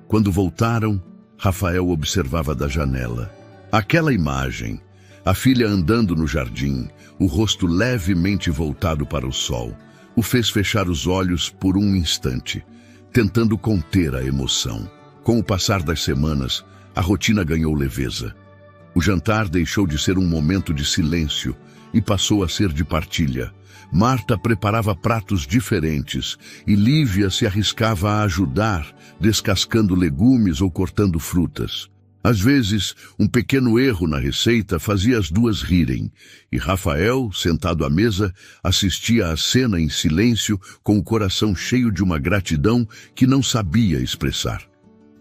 A: Quando voltaram, Rafael observava da janela. Aquela imagem, a filha andando no jardim, o rosto levemente voltado para o sol, o fez fechar os olhos por um instante, tentando conter a emoção. Com o passar das semanas, a rotina ganhou leveza. O jantar deixou de ser um momento de silêncio e passou a ser de partilha. Marta preparava pratos diferentes e Lívia se arriscava a ajudar, descascando legumes ou cortando frutas. Às vezes, um pequeno erro na receita fazia as duas rirem, e Rafael, sentado à mesa, assistia à cena em silêncio com o coração cheio de uma gratidão que não sabia expressar.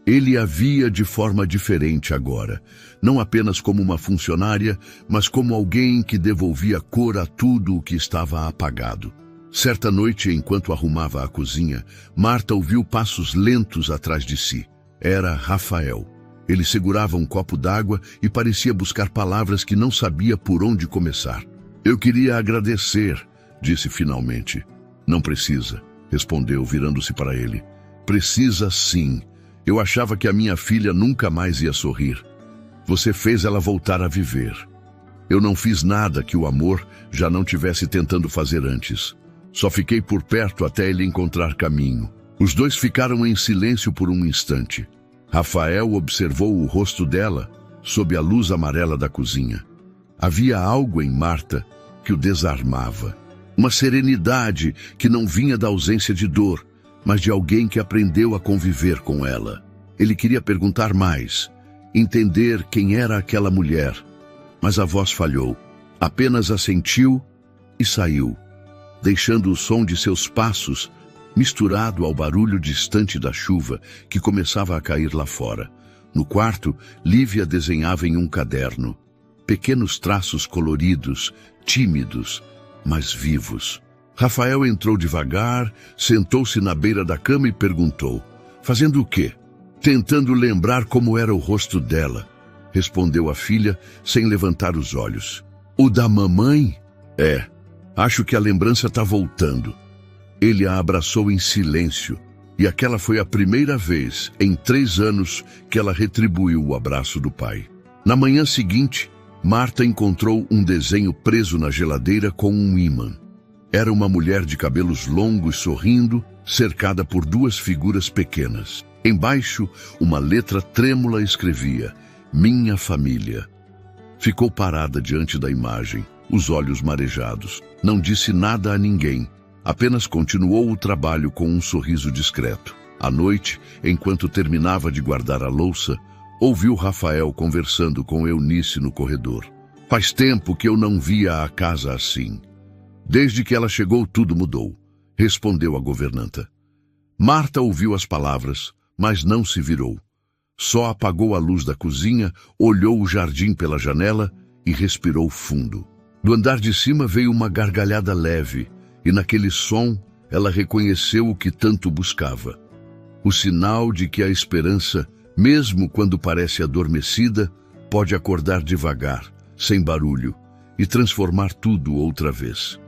A: Ele a via de forma diferente agora, não apenas como uma funcionária, mas como alguém que devolvia cor a tudo o que estava apagado. Certa noite, enquanto arrumava a cozinha, Marta ouviu passos lentos atrás de si. Era Rafael. Ele segurava um copo d'água e parecia buscar palavras que não sabia por onde começar. Eu queria agradecer, disse finalmente. Não precisa, respondeu, virando-se para ele. Precisa sim. Eu achava que a minha filha nunca mais ia sorrir. Você fez ela voltar a viver. Eu não fiz nada que o amor já não tivesse tentando fazer antes. Só fiquei por perto até ele encontrar caminho. Os dois ficaram em silêncio por um instante. Rafael observou o rosto dela, sob a luz amarela da cozinha. Havia algo em Marta que o desarmava. Uma serenidade que não vinha da ausência de dor, mas de alguém que aprendeu a conviver com ela. Ele queria perguntar mais, entender quem era aquela mulher, mas a voz falhou. Apenas assentiu e saiu, deixando o som de seus passos misturado ao barulho distante da chuva que começava a cair lá fora. No quarto, Lívia desenhava em um caderno pequenos traços coloridos, tímidos, mas vivos. Rafael entrou devagar, sentou-se na beira da cama e perguntou: fazendo o quê? Tentando lembrar como era o rosto dela, respondeu a filha sem levantar os olhos. O da mamãe? É, acho que a lembrança está voltando. Ele a abraçou em silêncio, e aquela foi a primeira vez em 3 anos que ela retribuiu o abraço do pai. Na manhã seguinte, Marta encontrou um desenho preso na geladeira com um ímã. Era uma mulher de cabelos longos sorrindo, cercada por 2 figuras pequenas. Embaixo, uma letra trêmula escrevia: Minha família. Ficou parada diante da imagem, os olhos marejados. Não disse nada a ninguém, apenas continuou o trabalho com um sorriso discreto. À noite, enquanto terminava de guardar a louça, ouviu Rafael conversando com Eunice no corredor. Faz tempo que eu não via a casa assim. Desde que ela chegou, tudo mudou, respondeu a governanta. Marta ouviu as palavras, mas não se virou. Só apagou a luz da cozinha, olhou o jardim pela janela e respirou fundo. Do andar de cima veio uma gargalhada leve, e naquele som ela reconheceu o que tanto buscava. O sinal de que a esperança, mesmo quando parece adormecida, pode acordar devagar, sem barulho, e transformar tudo outra vez.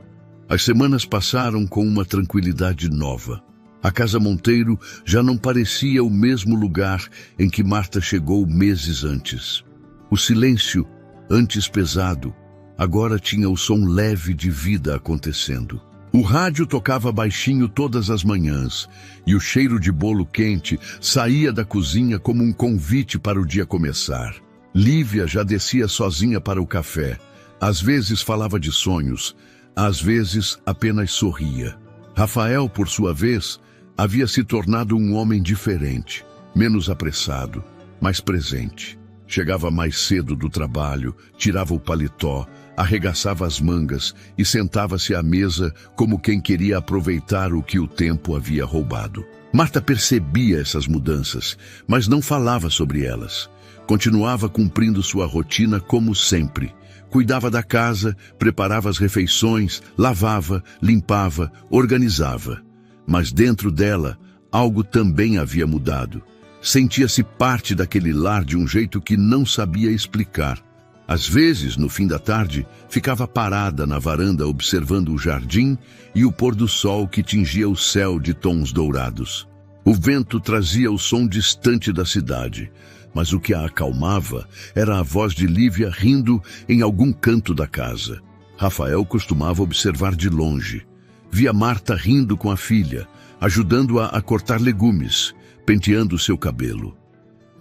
A: As semanas passaram com uma tranquilidade nova. A Casa Monteiro já não parecia o mesmo lugar em que Marta chegou meses antes. O silêncio, antes pesado, agora tinha o som leve de vida acontecendo. O rádio tocava baixinho todas as manhãs, e o cheiro de bolo quente saía da cozinha como um convite para o dia começar. Lívia já descia sozinha para o café. Às vezes falava de sonhos, às vezes apenas sorria. Rafael, por sua vez, havia se tornado um homem diferente, menos apressado, mais presente. Chegava mais cedo do trabalho, tirava o paletó, arregaçava as mangas e sentava-se à mesa como quem queria aproveitar o que o tempo havia roubado. Marta percebia essas mudanças, mas não falava sobre elas. Continuava cumprindo sua rotina como sempre. Cuidava da casa, preparava as refeições, lavava, limpava, organizava. Mas dentro dela, algo também havia mudado. Sentia-se parte daquele lar de um jeito que não sabia explicar. Às vezes, no fim da tarde, ficava parada na varanda observando o jardim e o pôr do sol que tingia o céu de tons dourados. O vento trazia o som distante da cidade, mas o que a acalmava era a voz de Lívia rindo em algum canto da casa. Rafael costumava observar de longe. Via Marta rindo com a filha, ajudando-a a cortar legumes, penteando seu cabelo.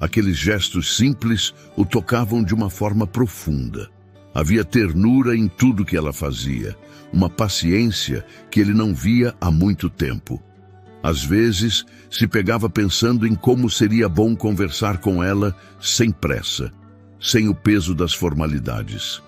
A: Aqueles gestos simples o tocavam de uma forma profunda. Havia ternura em tudo que ela fazia, uma paciência que ele não via há muito tempo. Às vezes, se pegava pensando em como seria bom conversar com ela sem pressa, sem o peso das formalidades.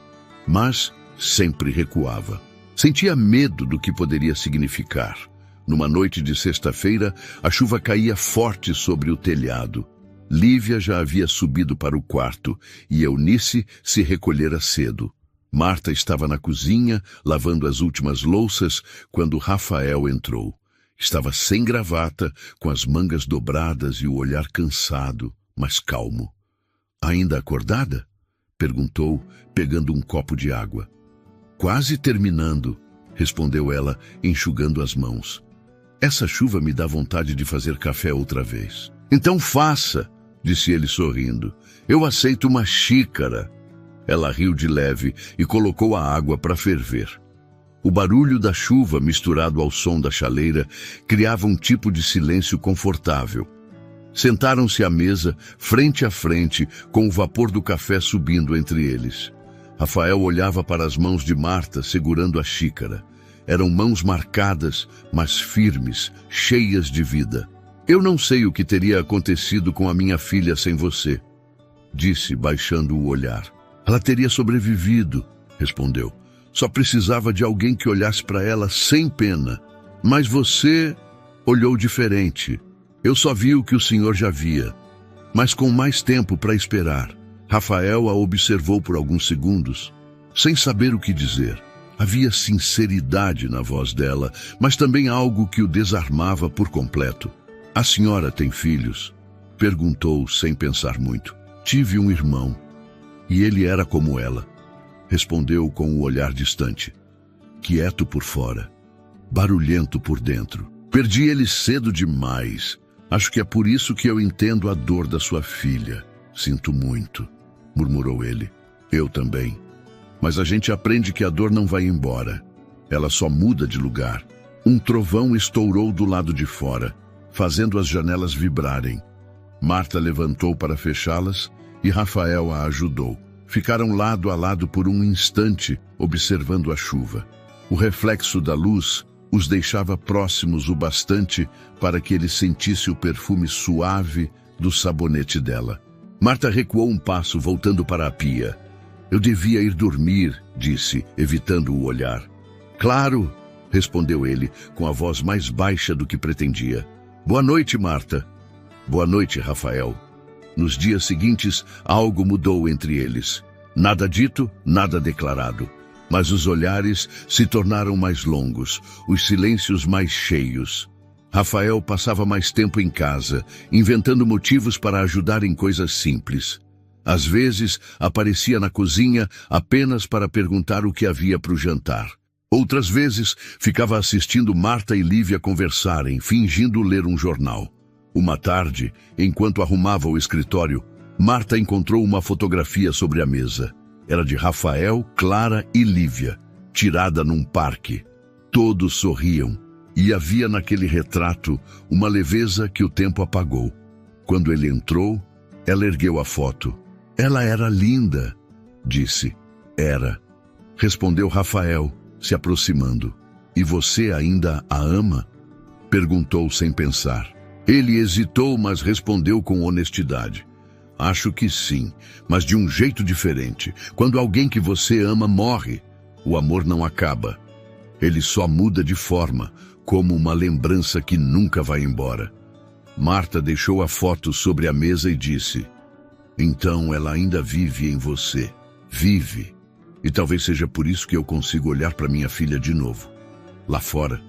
A: Mas sempre recuava. Sentia medo do que poderia significar. Numa noite de sexta-feira, a chuva caía forte sobre o telhado. Lívia já havia subido para o quarto e Eunice se recolhera cedo. Marta estava na cozinha, lavando as últimas louças, quando Rafael entrou. Estava sem gravata, com as mangas dobradas e o olhar cansado, mas calmo. Ainda acordada? Perguntou, pegando um copo de água. Quase terminando, respondeu ela, enxugando as mãos. Essa chuva me dá vontade de fazer café outra vez. Então faça, disse ele sorrindo. Eu aceito uma xícara. Ela riu de leve e colocou a água para ferver. O barulho da chuva, misturado ao som da chaleira, criava um tipo de silêncio confortável. Sentaram-se à mesa, frente a frente, com o vapor do café subindo entre eles. Rafael olhava para as mãos de Marta, segurando a xícara. Eram mãos marcadas, mas firmes, cheias de vida. Eu não sei o que teria acontecido com a minha filha sem você, disse, baixando o olhar. Ela teria sobrevivido, respondeu. Só precisava de alguém que olhasse para ela sem pena. Mas você olhou diferente. Eu só vi o que o senhor já via, mas com mais tempo para esperar. Rafael a observou por alguns segundos, sem saber o que dizer. Havia sinceridade na voz dela, mas também algo que o desarmava por completo. A senhora tem filhos? Perguntou sem pensar muito. Tive um irmão, e ele era como ela. Respondeu com o olhar distante, quieto por fora, barulhento por dentro. Perdi ele cedo demais. Acho que é por isso que eu entendo a dor da sua filha. Sinto muito, murmurou ele. Eu também. Mas a gente aprende que a dor não vai embora. Ela só muda de lugar. Um trovão estourou do lado de fora, fazendo as janelas vibrarem. Marta levantou para fechá-las e Rafael a ajudou. Ficaram lado a lado por um instante, observando a chuva. O reflexo da luz os deixava próximos o bastante para que ele sentisse o perfume suave do sabonete dela. Marta recuou um passo, voltando para a pia. Eu devia ir dormir, disse, evitando o olhar. Claro, respondeu ele, com a voz mais baixa do que pretendia. Boa noite, Marta. Boa noite, Rafael. Nos dias seguintes, algo mudou entre eles. Nada dito, nada declarado. Mas os olhares se tornaram mais longos, os silêncios mais cheios. Rafael passava mais tempo em casa, inventando motivos para ajudar em coisas simples. Às vezes, aparecia na cozinha apenas para perguntar o que havia para o jantar. Outras vezes, ficava assistindo Marta e Lívia conversarem, fingindo ler um jornal. Uma tarde, enquanto arrumava o escritório, Marta encontrou uma fotografia sobre a mesa. Era de Rafael, Clara e Lívia, tirada num parque. Todos sorriam, e havia naquele retrato uma leveza que o tempo apagou. Quando ele entrou, ela ergueu a foto. Ela era linda, disse. Era. Respondeu Rafael, se aproximando. E você ainda a ama? Perguntou sem pensar. Ele hesitou, mas respondeu com honestidade. Acho que sim, mas de um jeito diferente. Quando alguém que você ama morre, o amor não acaba. Ele só muda de forma, como uma lembrança que nunca vai embora. Marta deixou a foto sobre a mesa e disse, então ela ainda vive em você. Vive. E talvez seja por isso que eu consigo olhar para minha filha de novo. Lá fora,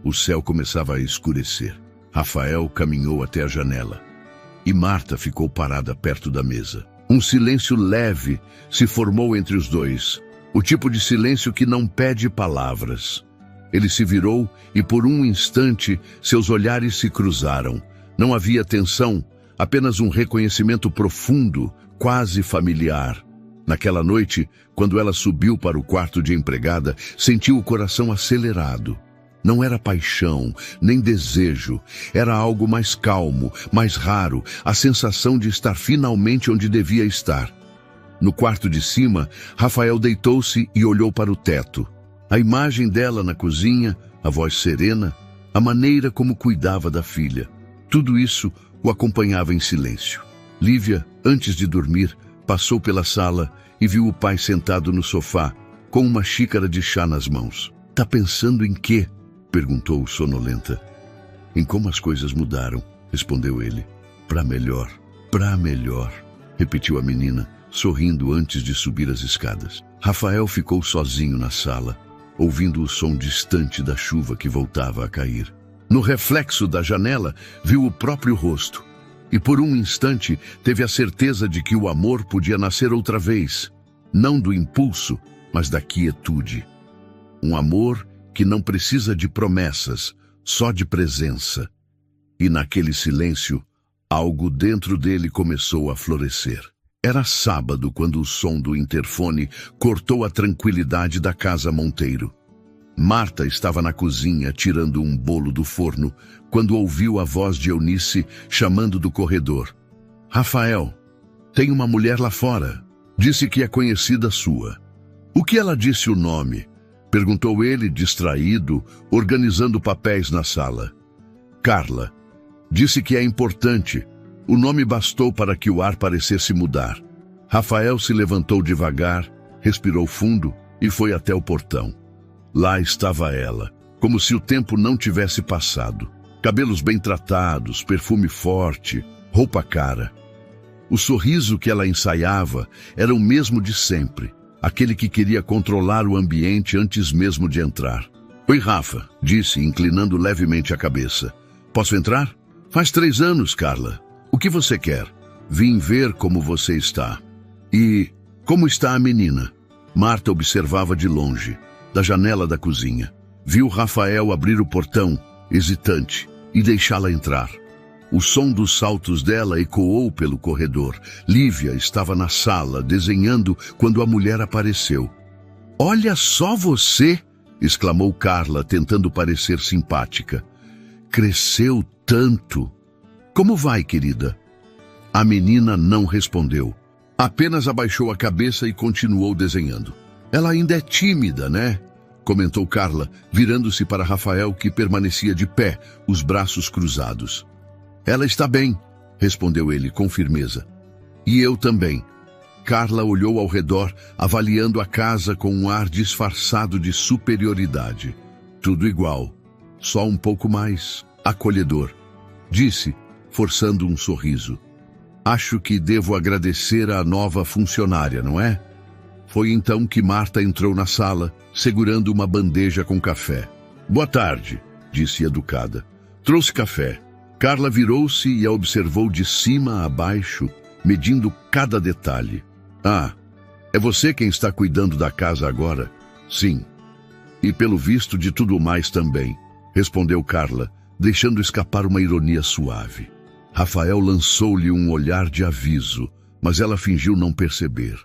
A: o céu começava a escurecer. Rafael caminhou até a janela e Marta ficou parada perto da mesa. Um silêncio leve se formou entre os dois, o tipo de silêncio que não pede palavras. Ele se virou e por um instante seus olhares se cruzaram. Não havia tensão, apenas um reconhecimento profundo, quase familiar. Naquela noite, quando ela subiu para o quarto de empregada, sentiu o coração acelerado. Não era paixão, nem desejo. Era algo mais calmo, mais raro, a sensação de estar finalmente onde devia estar. No quarto de cima, Rafael deitou-se e olhou para o teto. A imagem dela na cozinha, a voz serena, a maneira como cuidava da filha. Tudo isso o acompanhava em silêncio. Lívia, antes de dormir, passou pela sala e viu o pai sentado no sofá, com uma xícara de chá nas mãos. Tá pensando em quê? Perguntou sonolenta. Em como as coisas mudaram, respondeu ele. Pra melhor, repetiu a menina, sorrindo antes de subir as escadas. Rafael ficou sozinho na sala, ouvindo o som distante da chuva que voltava a cair. No reflexo da janela, viu o próprio rosto. E por um instante, teve a certeza de que o amor podia nascer outra vez. Não do impulso, mas da quietude. Um amor que não precisa de promessas, só de presença. E naquele silêncio, algo dentro dele começou a florescer. Era sábado quando o som do interfone cortou a tranquilidade da casa Monteiro. Marta estava na cozinha tirando um bolo do forno quando ouviu a voz de Eunice chamando do corredor. Rafael, tem uma mulher lá fora. Disse que é conhecida sua. O que ela disse o nome? Perguntou ele, distraído, organizando papéis na sala. Carla. Disse que é importante. O nome bastou para que o ar parecesse mudar. Rafael se levantou devagar, respirou fundo e foi até o portão. Lá estava ela, como se o tempo não tivesse passado. Cabelos bem tratados, perfume forte, roupa cara. O sorriso que ela ensaiava era o mesmo de sempre, aquele que queria controlar o ambiente antes mesmo de entrar. "Oi, Rafa", disse, inclinando levemente a cabeça. "Posso entrar?" "Faz 3 anos, Carla. O que você quer?" "Vim ver como você está." "E como está a menina?" Marta observava de longe, da janela da cozinha. Viu Rafael abrir o portão, hesitante, e deixá-la entrar. O som dos saltos dela ecoou pelo corredor. Lívia estava na sala, desenhando, quando a mulher apareceu. "Olha só você!" exclamou Carla, tentando parecer simpática. "Cresceu tanto! Como vai, querida?" A menina não respondeu. Apenas abaixou a cabeça e continuou desenhando. "Ela ainda é tímida, né?" comentou Carla, virando-se para Rafael, que permanecia de pé, os braços cruzados. "Ela está bem", respondeu ele com firmeza. "E eu também." Carla olhou ao redor, avaliando a casa com um ar disfarçado de superioridade. "Tudo igual, só um pouco mais acolhedor", disse, forçando um sorriso. "Acho que devo agradecer à nova funcionária, não é?" Foi então que Marta entrou na sala, segurando uma bandeja com café. "Boa tarde", disse educada. "Trouxe café." Carla virou-se e a observou de cima a baixo, medindo cada detalhe. "Ah, é você quem está cuidando da casa agora?" "Sim. E pelo visto de tudo mais também", respondeu Carla, deixando escapar uma ironia suave. Rafael lançou-lhe um olhar de aviso, mas ela fingiu não perceber.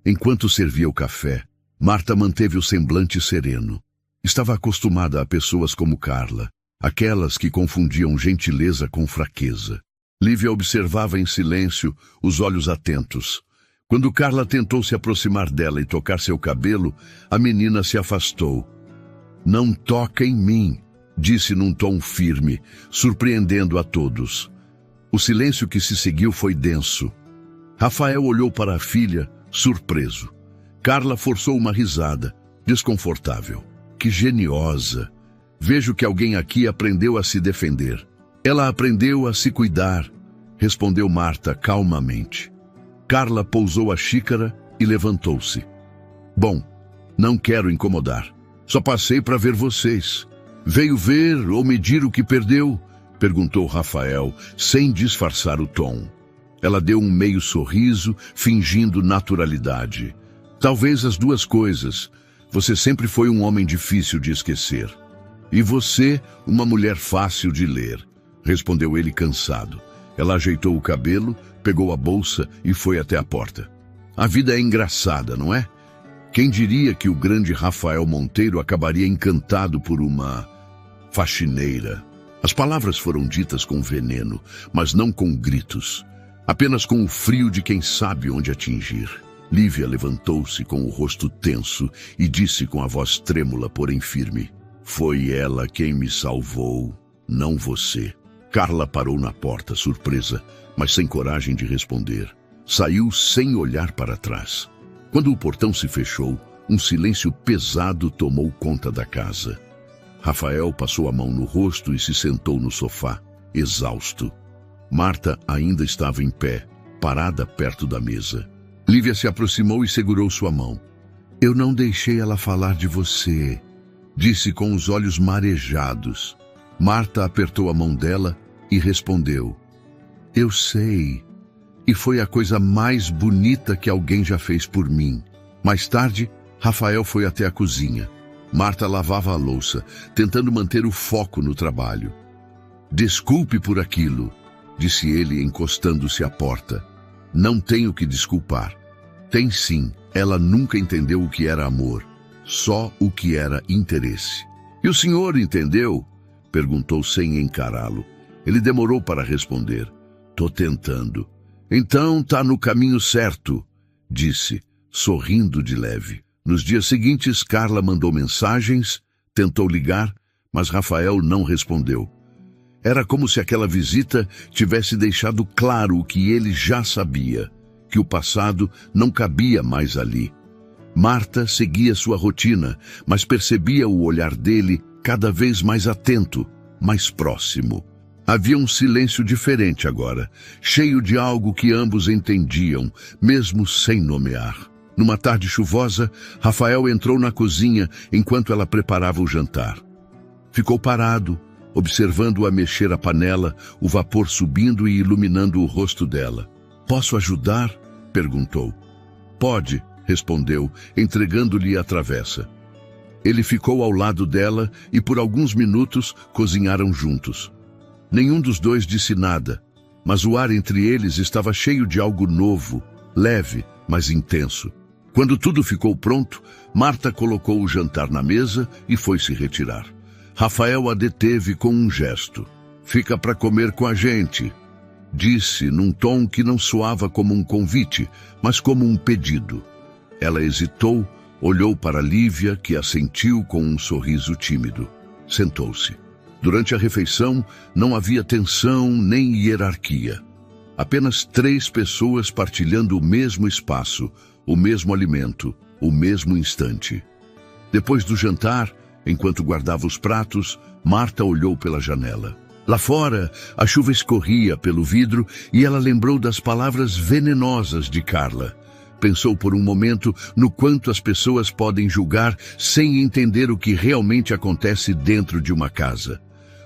A: Enquanto servia o café, Marta manteve o semblante sereno. Estava acostumada a pessoas como Carla, aquelas que confundiam gentileza com fraqueza. Lívia observava em silêncio, os olhos atentos. Quando Carla tentou se aproximar dela e tocar seu cabelo, a menina se afastou. "Não toca em mim", disse num tom firme, surpreendendo a todos. O silêncio que se seguiu foi denso. Rafael olhou para a filha, surpreso. Carla forçou uma risada, desconfortável. "Que geniosa! Vejo que alguém aqui aprendeu a se defender." "Ela aprendeu a se cuidar", respondeu Marta calmamente. Carla pousou a xícara e levantou-se. "Bom, não quero incomodar. Só passei para ver vocês." "Veio ver ou medir o que perdeu?" perguntou Rafael, sem disfarçar o tom. Ela deu um meio sorriso, fingindo naturalidade. "Talvez as duas coisas. Você sempre foi um homem difícil de esquecer. E você, uma mulher fácil de ler", respondeu ele cansado. Ela ajeitou o cabelo, pegou a bolsa e foi até a porta. "A vida é engraçada, não é? Quem diria que o grande Rafael Monteiro acabaria encantado por uma faxineira?" As palavras foram ditas com veneno, mas não com gritos. Apenas com o frio de quem sabe onde atingir. Lívia levantou-se com o rosto tenso e disse com a voz trêmula, porém firme: "Foi ela quem me salvou, não você." Carla parou na porta, surpresa, mas sem coragem de responder. Saiu sem olhar para trás. Quando o portão se fechou, um silêncio pesado tomou conta da casa. Rafael passou a mão no rosto e se sentou no sofá, exausto. Marta ainda estava em pé, parada perto da mesa. Lívia se aproximou e segurou sua mão. "Eu não deixei ela falar de você", disse com os olhos marejados. Marta apertou a mão dela e respondeu: "Eu sei. E foi a coisa mais bonita que alguém já fez por mim." Mais tarde, Rafael foi até a cozinha. Marta lavava a louça, tentando manter o foco no trabalho. "Desculpe por aquilo", disse ele, encostando-se à porta. "Não tenho que desculpar." "Tem sim. Ela nunca entendeu o que era amor, só o que era interesse." "E o senhor entendeu?" perguntou sem encará-lo. Ele demorou para responder. "Tô tentando." "Então tá no caminho certo", disse, sorrindo de leve. Nos dias seguintes, Carla mandou mensagens, tentou ligar, mas Rafael não respondeu. Era como se aquela visita tivesse deixado claro o que ele já sabia, que o passado não cabia mais ali. Marta seguia sua rotina, mas percebia o olhar dele cada vez mais atento, mais próximo. Havia um silêncio diferente agora, cheio de algo que ambos entendiam, mesmo sem nomear. Numa tarde chuvosa, Rafael entrou na cozinha enquanto ela preparava o jantar. Ficou parado, observando-a mexer a panela, o vapor subindo e iluminando o rosto dela. "Posso ajudar?" perguntou. "Pode", respondeu, entregando-lhe a travessa. Ele ficou ao lado dela e por alguns minutos cozinharam juntos. Nenhum dos dois disse nada, mas o ar entre eles estava cheio de algo novo, leve, mas intenso. Quando tudo ficou pronto, Marta colocou o jantar na mesa e foi se retirar. Rafael a deteve com um gesto. "Fica para comer com a gente", disse num tom que não soava como um convite, mas como um pedido. Ela hesitou, olhou para Lívia, que assentiu com um sorriso tímido. Sentou-se. Durante a refeição, não havia tensão nem hierarquia. Apenas 3 pessoas partilhando o mesmo espaço, o mesmo alimento, o mesmo instante. Depois do jantar, enquanto guardava os pratos, Marta olhou pela janela. Lá fora, a chuva escorria pelo vidro e ela lembrou das palavras venenosas de Carla. Pensou por um momento no quanto as pessoas podem julgar sem entender o que realmente acontece dentro de uma casa.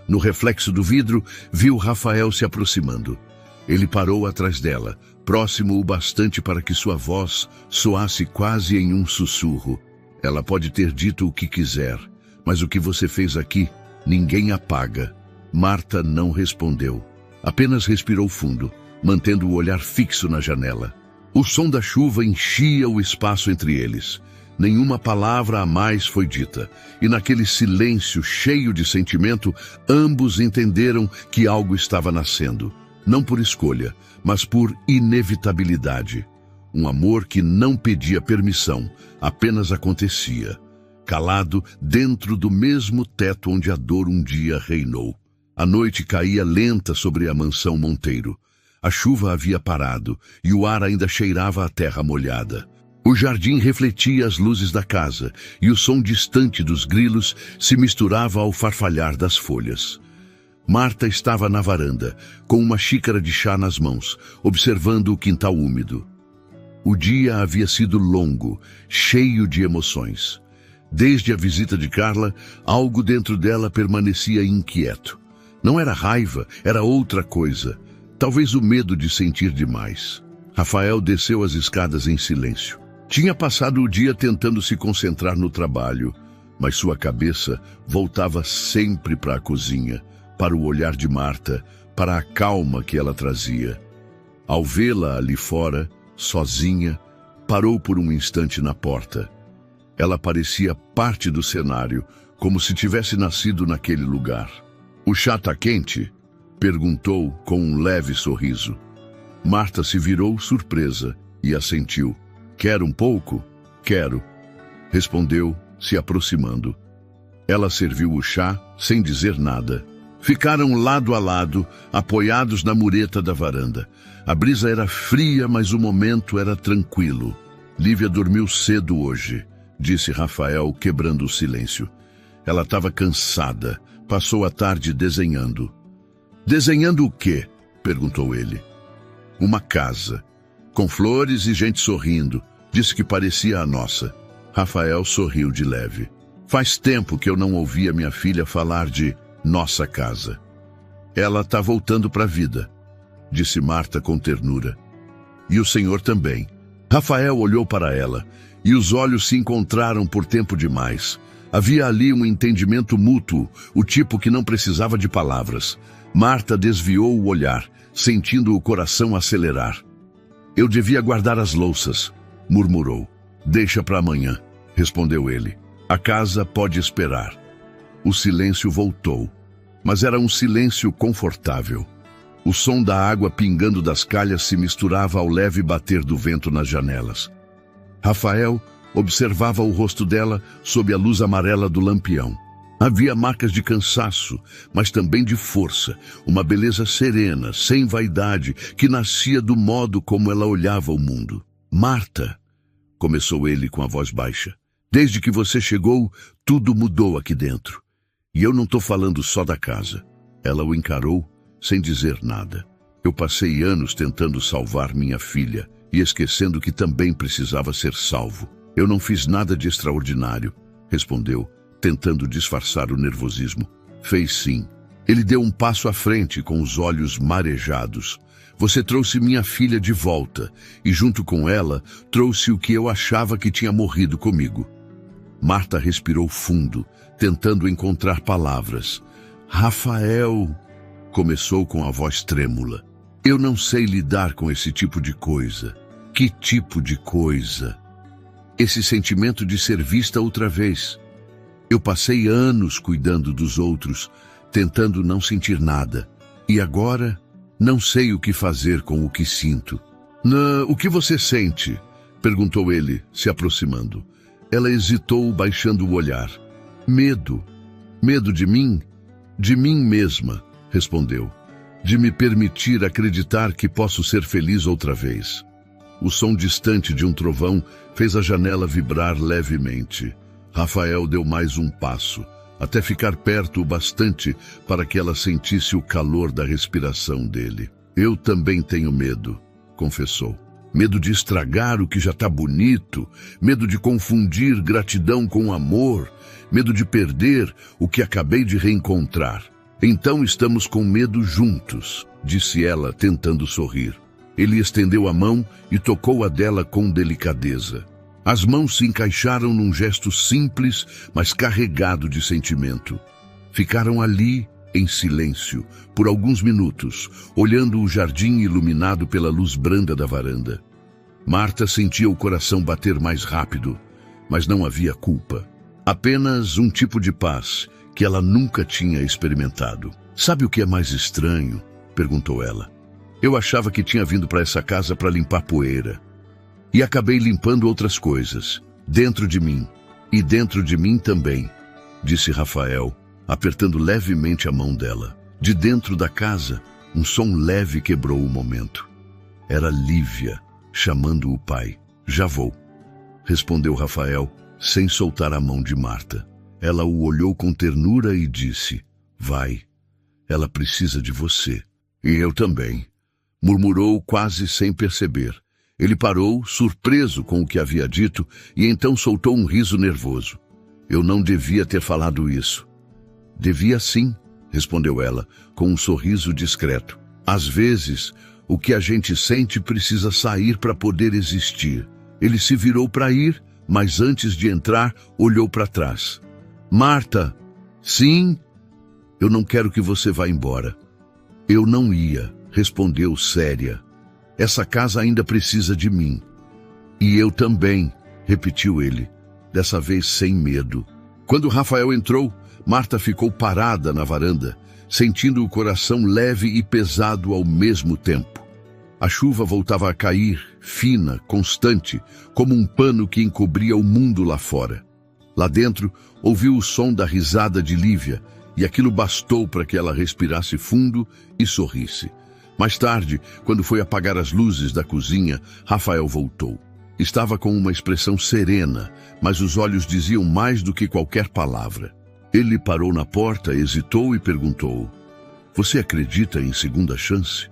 A: No reflexo do vidro, viu Rafael se aproximando. Ele parou atrás dela, próximo o bastante para que sua voz soasse quase em um sussurro. "Ela pode ter dito o que quiser, mas o que você fez aqui, ninguém apaga." Marta não respondeu. Apenas respirou fundo, mantendo o olhar fixo na janela. O som da chuva enchia o espaço entre eles. Nenhuma palavra a mais foi dita, e naquele silêncio cheio de sentimento, ambos entenderam que algo estava nascendo. Não por escolha, mas por inevitabilidade. Um amor que não pedia permissão, apenas acontecia. Calado dentro do mesmo teto onde a dor um dia reinou. A noite caía lenta sobre a mansão Monteiro. A chuva havia parado e o ar ainda cheirava a terra molhada. O jardim refletia as luzes da casa e o som distante dos grilos se misturava ao farfalhar das folhas. Marta estava na varanda, com uma xícara de chá nas mãos, observando o quintal úmido. O dia havia sido longo, cheio de emoções. Desde a visita de Carla, algo dentro dela permanecia inquieto. Não era raiva, era outra coisa. Talvez o medo de sentir demais. Rafael desceu as escadas em silêncio. Tinha passado o dia tentando se concentrar no trabalho, mas sua cabeça voltava sempre para a cozinha, para o olhar de Marta, para a calma que ela trazia. Ao vê-la ali fora, sozinha, parou por um instante na porta. Ela parecia parte do cenário, como se tivesse nascido naquele lugar. "O chá tá quente?" perguntou com um leve sorriso. Marta se virou surpresa e assentiu. "Quer um pouco?" "Quero", respondeu, se aproximando. Ela serviu o chá sem dizer nada. Ficaram lado a lado, apoiados na mureta da varanda. A brisa era fria, mas o momento era tranquilo. "Lívia dormiu cedo hoje", disse Rafael, quebrando o silêncio. Ela estava cansada, passou a tarde desenhando. "Desenhando o quê?" perguntou ele. "Uma casa, com flores e gente sorrindo", disse que parecia a nossa. Rafael sorriu de leve. "Faz tempo que eu não ouvia minha filha falar de nossa casa." "Ela está voltando para a vida", disse Marta com ternura. "E o senhor também." Rafael olhou para ela, e os olhos se encontraram por tempo demais. Havia ali um entendimento mútuo, o tipo que não precisava de palavras. Marta desviou o olhar, sentindo o coração acelerar. "Eu devia guardar as louças", murmurou. "Deixa para amanhã", respondeu ele. "A casa pode esperar." O silêncio voltou, mas era um silêncio confortável. O som da água pingando das calhas se misturava ao leve bater do vento nas janelas. Rafael observava o rosto dela sob a luz amarela do lampião. Havia marcas de cansaço, mas também de força, uma beleza serena, sem vaidade, que nascia do modo como ela olhava o mundo. "Marta", começou ele com a voz baixa. Desde que você chegou, tudo mudou aqui dentro. E eu não estou falando só da casa. Ela o encarou, sem dizer nada. Eu passei anos tentando salvar minha filha e esquecendo que também precisava ser salvo. Eu não fiz nada de extraordinário, respondeu, tentando disfarçar o nervosismo. Fez sim. Ele deu um passo à frente com os olhos marejados. Você trouxe minha filha de volta e, junto com ela, trouxe o que eu achava que tinha morrido comigo. Marta respirou fundo, tentando encontrar palavras. Rafael, começou com a voz trêmula. Eu não sei lidar com esse tipo de coisa. Que tipo de coisa? Esse sentimento de ser vista outra vez. Eu passei anos cuidando dos outros, tentando não sentir nada. E agora, não sei o que fazer com o que sinto. O que você sente? Perguntou ele, se aproximando. Ela hesitou, baixando o olhar. Medo. Medo de mim? De mim mesma, respondeu. De me permitir acreditar que posso ser feliz outra vez. O som distante de um trovão fez a janela vibrar levemente. Rafael deu mais um passo, até ficar perto o bastante para que ela sentisse o calor da respiração dele. Eu também tenho medo, confessou. Medo de estragar o que já está bonito, medo de confundir gratidão com amor, medo de perder o que acabei de reencontrar. Então estamos com medo juntos, disse ela, tentando sorrir. Ele estendeu a mão e tocou a dela com delicadeza. As mãos se encaixaram num gesto simples, mas carregado de sentimento. Ficaram ali, em silêncio, por alguns minutos, olhando o jardim iluminado pela luz branda da varanda. Marta sentia o coração bater mais rápido, mas não havia culpa. Apenas um tipo de paz que ela nunca tinha experimentado. Sabe o que é mais estranho? Perguntou ela. Eu achava que tinha vindo para essa casa para limpar poeira. E acabei limpando outras coisas, dentro de mim. E dentro de mim também, disse Rafael, apertando levemente a mão dela. De dentro da casa, um som leve quebrou o momento. Era Lívia, chamando o pai. Já vou, respondeu Rafael, sem soltar a mão de Marta. Ela o olhou com ternura e disse, vai, ela precisa de você. E eu também, murmurou quase sem perceber. Ele parou, surpreso com o que havia dito, e então soltou um riso nervoso. Eu não devia ter falado isso. Devia sim, respondeu ela, com um sorriso discreto. Às vezes, o que a gente sente precisa sair para poder existir. Ele se virou para ir, mas antes de entrar, olhou para trás. Marta, sim, eu não quero que você vá embora. Eu não ia, respondeu séria. Essa casa ainda precisa de mim. E eu também, repetiu ele, dessa vez sem medo. Quando Rafael entrou, Marta ficou parada na varanda, sentindo o coração leve e pesado ao mesmo tempo. A chuva voltava a cair, fina, constante, como um pano que encobria o mundo lá fora. Lá dentro, ouviu o som da risada de Lívia, e aquilo bastou para que ela respirasse fundo e sorrisse. Mais tarde, quando foi apagar as luzes da cozinha, Rafael voltou. Estava com uma expressão serena, mas os olhos diziam mais do que qualquer palavra. Ele parou na porta, hesitou e perguntou, você acredita em segunda chance?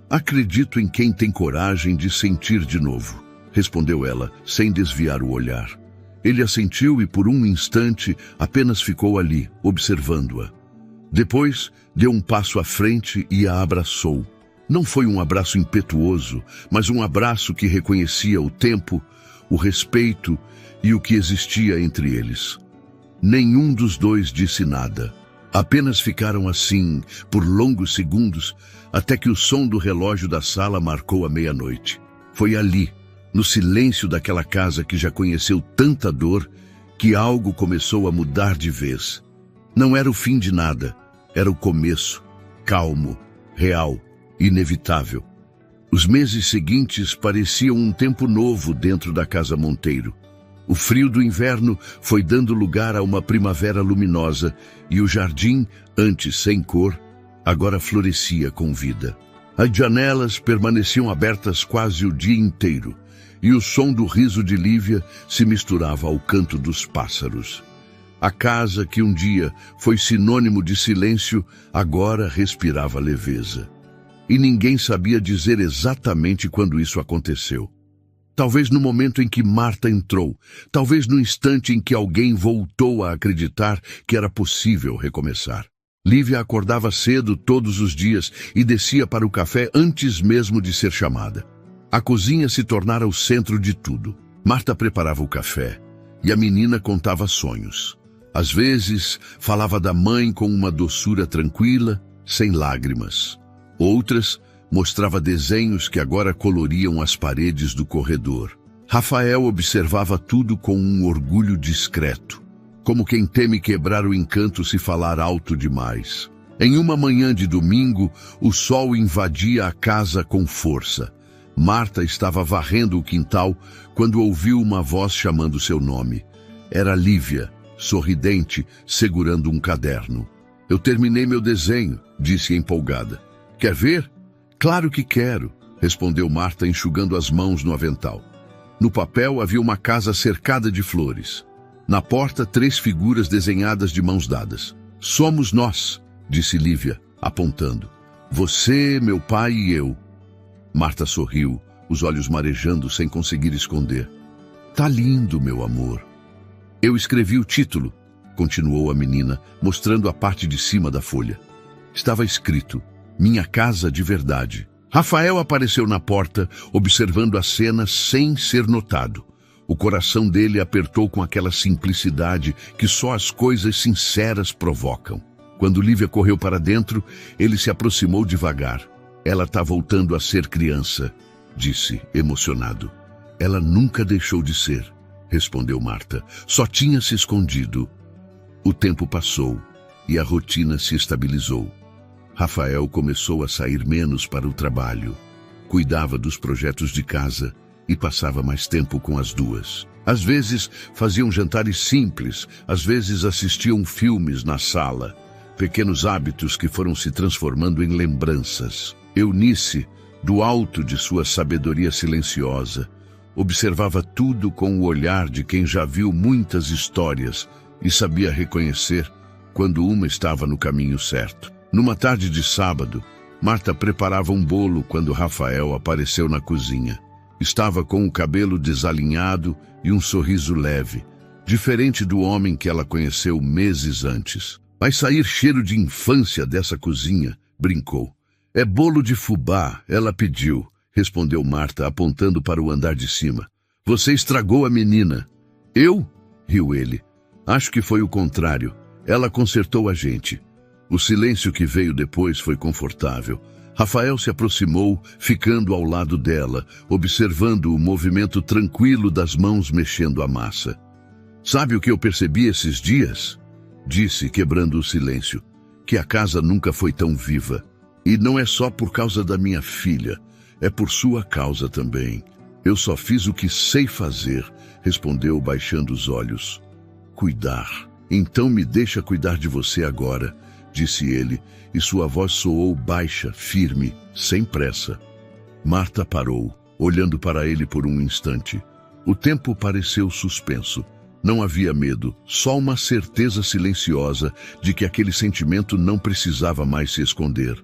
A: Acredito em quem tem coragem de sentir de novo, respondeu ela, sem desviar o olhar. Ele assentiu e por um instante apenas ficou ali, observando-a. Depois, deu um passo à frente e a abraçou. Não foi um abraço impetuoso, mas um abraço que reconhecia o tempo, o respeito e o que existia entre eles. Nenhum dos dois disse nada. Apenas ficaram assim, por longos segundos, até que o som do relógio da sala marcou a meia-noite. Foi ali, no silêncio daquela casa que já conheceu tanta dor, que algo começou a mudar de vez. Não era o fim de nada, era o começo, calmo, real, inevitável. Os meses seguintes pareciam um tempo novo dentro da casa Monteiro. O frio do inverno foi dando lugar a uma primavera luminosa e o jardim, antes sem cor, agora florescia com vida. As janelas permaneciam abertas quase o dia inteiro e o som do riso de Lívia se misturava ao canto dos pássaros. A casa, que um dia foi sinônimo de silêncio, agora respirava leveza. E ninguém sabia dizer exatamente quando isso aconteceu. Talvez no momento em que Marta entrou, talvez no instante em que alguém voltou a acreditar que era possível recomeçar. Lívia acordava cedo todos os dias e descia para o café antes mesmo de ser chamada. A cozinha se tornara o centro de tudo. Marta preparava o café e a menina contava sonhos. Às vezes, falava da mãe com uma doçura tranquila, sem lágrimas. Outras, mostrava desenhos que agora coloriam as paredes do corredor. Rafael observava tudo com um orgulho discreto, como quem teme quebrar o encanto se falar alto demais. Em uma manhã de domingo, o sol invadia a casa com força. Marta estava varrendo o quintal quando ouviu uma voz chamando seu nome. Era Lívia, sorridente, segurando um caderno. "Eu terminei meu desenho", disse empolgada. "Quer ver?" "Claro que quero", respondeu Marta, enxugando as mãos no avental. No papel havia uma casa cercada de flores. Na porta, 3 figuras desenhadas de mãos dadas. "Somos nós", disse Lívia, apontando. "Você, meu pai e eu." Marta sorriu, os olhos marejando sem conseguir esconder. "Tá lindo, meu amor." "Eu escrevi o título", continuou a menina, mostrando a parte de cima da folha. Estava escrito: "Minha casa de verdade." Rafael apareceu na porta, observando a cena sem ser notado. O coração dele apertou com aquela simplicidade que só as coisas sinceras provocam. Quando Lívia correu para dentro, ele se aproximou devagar. "Ela está voltando a ser criança", disse, emocionado. "Ela nunca deixou de ser", respondeu Marta. "Só tinha se escondido." O tempo passou e a rotina se estabilizou. Rafael começou a sair menos para o trabalho. Cuidava dos projetos de casa e passava mais tempo com as duas. Às vezes faziam jantares simples, às vezes assistiam filmes na sala. Pequenos hábitos que foram se transformando em lembranças. Eunice, do alto de sua sabedoria silenciosa, observava tudo com o olhar de quem já viu muitas histórias e sabia reconhecer quando uma estava no caminho certo. Numa tarde de sábado, Marta preparava um bolo quando Rafael apareceu na cozinha. Estava com o cabelo desalinhado e um sorriso leve, diferente do homem que ela conheceu meses antes. "Vai sair cheiro de infância dessa cozinha", brincou. "É bolo de fubá", ela pediu, respondeu Marta, apontando para o andar de cima. "Você estragou a menina." "Eu?", riu ele. "Acho que foi o contrário. Ela consertou a gente." O silêncio que veio depois foi confortável. Rafael se aproximou, ficando ao lado dela, observando o movimento tranquilo das mãos mexendo a massa. "Sabe o que eu percebi esses dias?", disse, quebrando o silêncio. "Que a casa nunca foi tão viva. E não é só por causa da minha filha, é por sua causa também. Eu só fiz o que sei fazer", respondeu baixando os olhos. "Cuidar. Então me deixa cuidar de você agora", disse ele, e sua voz soou baixa, firme, sem pressa. Marta parou, olhando para ele por um instante. O tempo pareceu suspenso. Não havia medo, só uma certeza silenciosa de que aquele sentimento não precisava mais se esconder.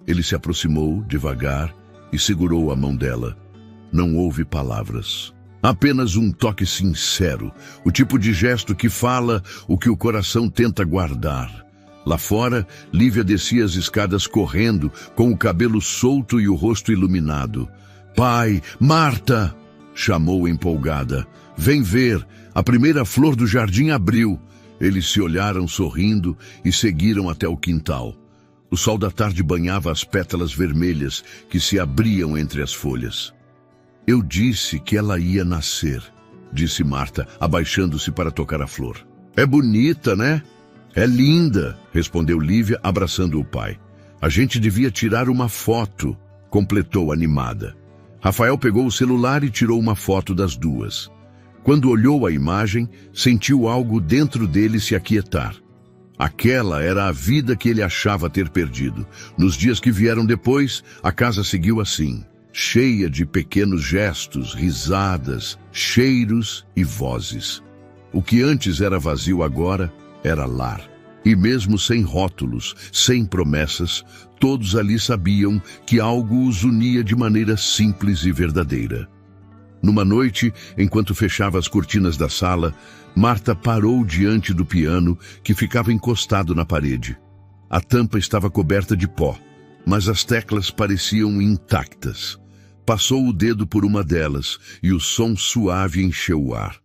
A: Ele se aproximou, devagar, e segurou a mão dela. Não houve palavras. Apenas um toque sincero, o tipo de gesto que fala o que o coração tenta guardar. Lá fora, Lívia descia as escadas correndo, com o cabelo solto e o rosto iluminado. "Pai, Marta!", chamou empolgada. "Vem ver, a primeira flor do jardim abriu." Eles se olharam sorrindo e seguiram até o quintal. O sol da tarde banhava as pétalas vermelhas que se abriam entre as folhas. "Eu disse que ela ia nascer", disse Marta, abaixando-se para tocar a flor. "É bonita, né?" "É linda", respondeu Lívia, abraçando o pai. "A gente devia tirar uma foto", completou animada. Rafael pegou o celular e tirou uma foto das duas. Quando olhou a imagem, sentiu algo dentro dele se aquietar. Aquela era a vida que ele achava ter perdido. Nos dias que vieram depois, a casa seguiu assim. cheia de pequenos gestos, risadas, cheiros e vozes. O que antes era vazio agora era lar. E mesmo sem rótulos, sem promessas, todos ali sabiam que algo os unia de maneira simples e verdadeira. Numa noite, enquanto fechava as cortinas da sala, Marta parou diante do piano que ficava encostado na parede. A tampa estava coberta de pó, mas as teclas pareciam intactas. Passou o dedo por uma delas e o som suave encheu o ar.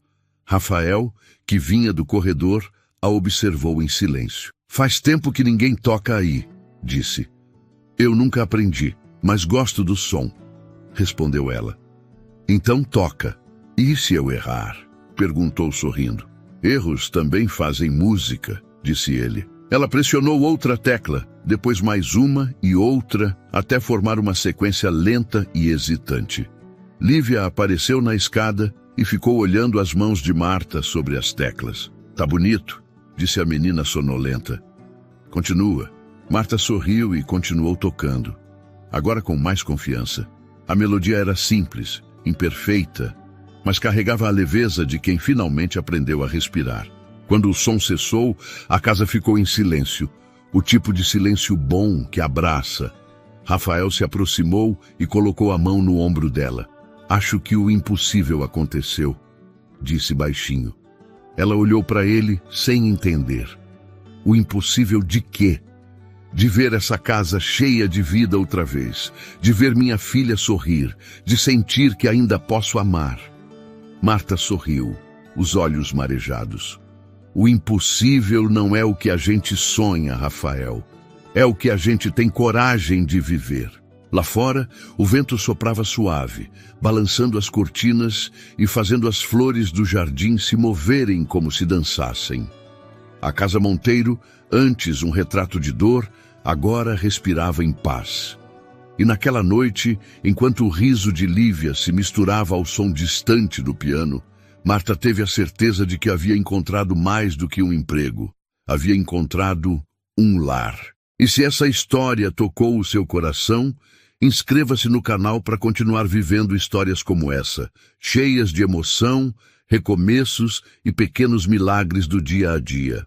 A: Rafael, que vinha do corredor, a observou em silêncio. "Faz tempo que ninguém toca aí", disse. "Eu nunca aprendi, mas gosto do som", respondeu ela. "Então toca." "E se eu errar?", perguntou sorrindo. "Erros também fazem música", disse ele. Ela pressionou outra tecla, depois mais uma e outra, até formar uma sequência lenta e hesitante. Lívia apareceu na escada e ficou olhando as mãos de Marta sobre as teclas. "Tá bonito", disse a menina sonolenta. "Continua." Marta sorriu e continuou tocando, agora com mais confiança. A melodia era simples, imperfeita, mas carregava a leveza de quem finalmente aprendeu a respirar. Quando o som cessou, a casa ficou em silêncio, o tipo de silêncio bom que abraça. Rafael se aproximou e colocou a mão no ombro dela. "Acho que o impossível aconteceu", disse baixinho. Ela olhou para ele sem entender. O impossível de quê? De ver essa casa cheia de vida outra vez, de ver minha filha sorrir, de sentir que ainda posso amar. Marta sorriu, os olhos marejados. "O impossível não é o que a gente sonha, Rafael. É o que a gente tem coragem de viver." Lá fora, o vento soprava suave, balançando as cortinas e fazendo as flores do jardim se moverem como se dançassem. A casa Monteiro, antes um retrato de dor, agora respirava em paz. E naquela noite, enquanto o riso de Lívia se misturava ao som distante do piano, Marta teve a certeza de que havia encontrado mais do que um emprego. Havia encontrado um lar. E se essa história tocou o seu coração, inscreva-se no canal para continuar vivendo histórias como essa, cheias de emoção, recomeços e pequenos milagres do dia a dia.